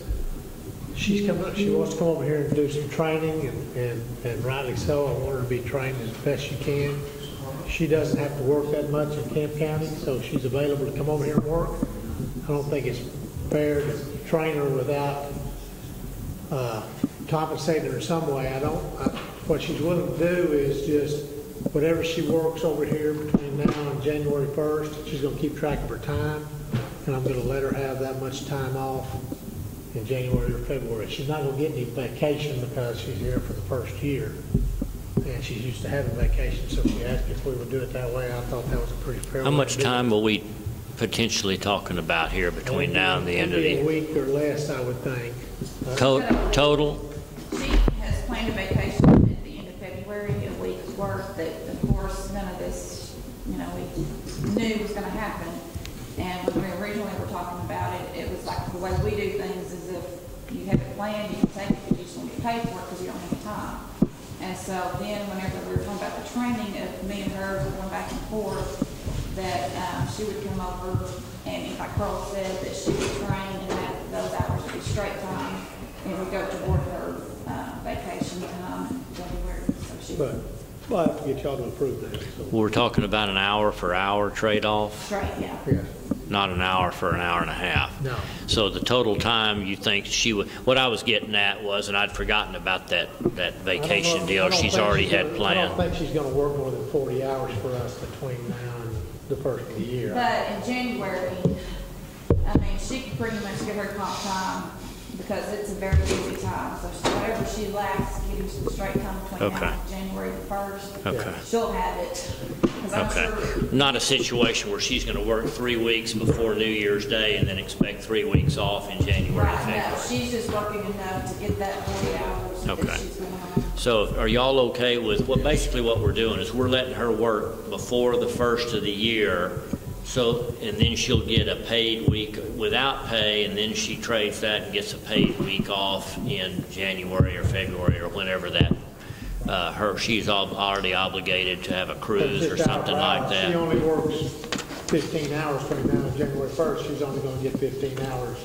She's coming up, she wants to come over here and do some training, and rightly so. I want her to be trained as best she can. She doesn't have to work that much in Camp County, so she's available to come over here and work. I don't think it's fair to train her without compensating her in some way. What she's willing to do is just whatever she works over here between now and January 1st, she's going to keep track of her time, and I'm going to let her have that much time off in January or February. She's not going to get any vacation because she's here for the first year. And she's used to having vacation, so she asked if we would do it that way. I thought that was a pretty fair way. How much time will we potentially talking about here between now and the end of the year? A week or less, I would think. Total? She has planned a vacation at the end of February, a week's worth, that of course none of this, we knew was going to happen. And when we originally were talking about it, it was like the way we do things is if you have it planned, you can take it, but you just don't get paid for it because you don't have time. And so then whenever we were talking about the training, of me and her were going back and forth, that she would come over and like Carl said, that she would train and that those hours would be straight time and would go toward her vacation time in January. So she But we'll have to get y'all to approve that. So. We're talking about an hour for hour trade-off? straight, yeah. Yeah. Not an hour for an hour and a half? No. So the total time you think she would, what I was getting at was, and I'd forgotten about that vacation deal she's already had planned. I don't think she's going to work more than 40 hours for us between now and the first of the year. But in January, she can pretty much get her comp time because it's a very busy time. So whatever she lacks, give you some straight time between now and January the 1st. Okay. She'll have it. Okay. Not a situation where she's going to work 3 weeks before New Year's Day and then expect 3 weeks off in January and February. No, she's just working enough to get that 40 hours that she's going on. So are y'all okay with, basically what we're doing is we're letting her work before the first of the year, and then she'll get a paid week without pay, and then she trades that and gets a paid week off in January or February or whenever that, she's already obligated to have a cruise or something like that. She only works 15 hours between now and January 1st. She's only going to get 15 hours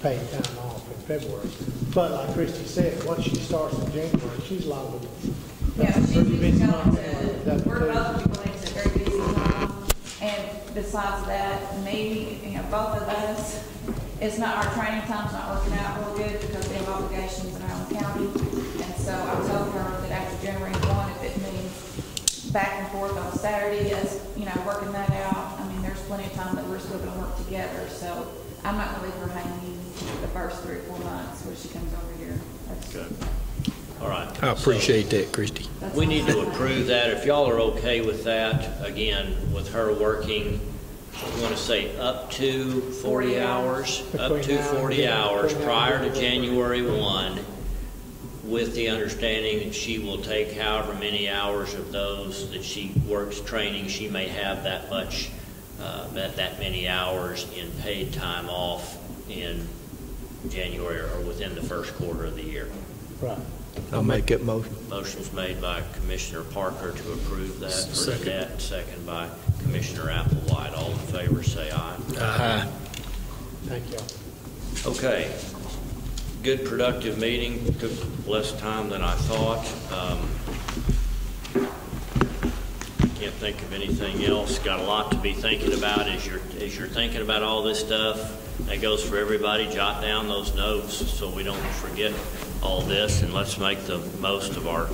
paid time off in February. But like Christy said, once she starts in January, she's liable. Yeah, she's going to, we're both people, it's a very busy time. And besides that, both of us, our training time's not working out real good because we have obligations in our own county. And so I told her that after January 1, if it means back and forth on Saturday, as working that out, there's plenty of time that we're still going to work together. So I'm not going to leave her hanging the first 3 or 4 months when she comes over here. That's good. All right. I appreciate that, Christy. We need to approve that. If y'all are okay with that, again, with her working, I want to say up to 40 hours, up to 40 hours prior to January 1, with the understanding that she will take however many hours of those that she works training, she may have that much, that many hours in paid time off in January or within the first quarter of the year. Right. I'll make that motion. Motion's made by Commissioner Parker to approve that. Second. Second by Commissioner Applewhite. All in favor say aye. Aye. Thank you. Okay. Good productive meeting. Took less time than I thought. Can't think of anything else. Got a lot to be thinking about as you're thinking about all this stuff. That goes for everybody. Jot down those notes so we don't forget all this, and let's make the most of our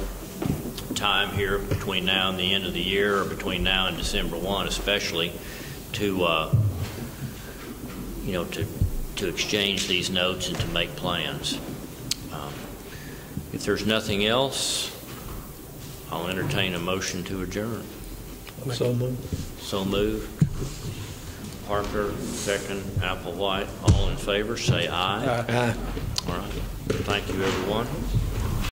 time here between now and the end of the year, or between now and December 1, especially to to exchange these notes and to make plans. If there's nothing else, I'll entertain a motion to adjourn. So moved. So moved. Parker, second. Applewhite. All in favor, say aye. Aye. All right. Thank you, everyone.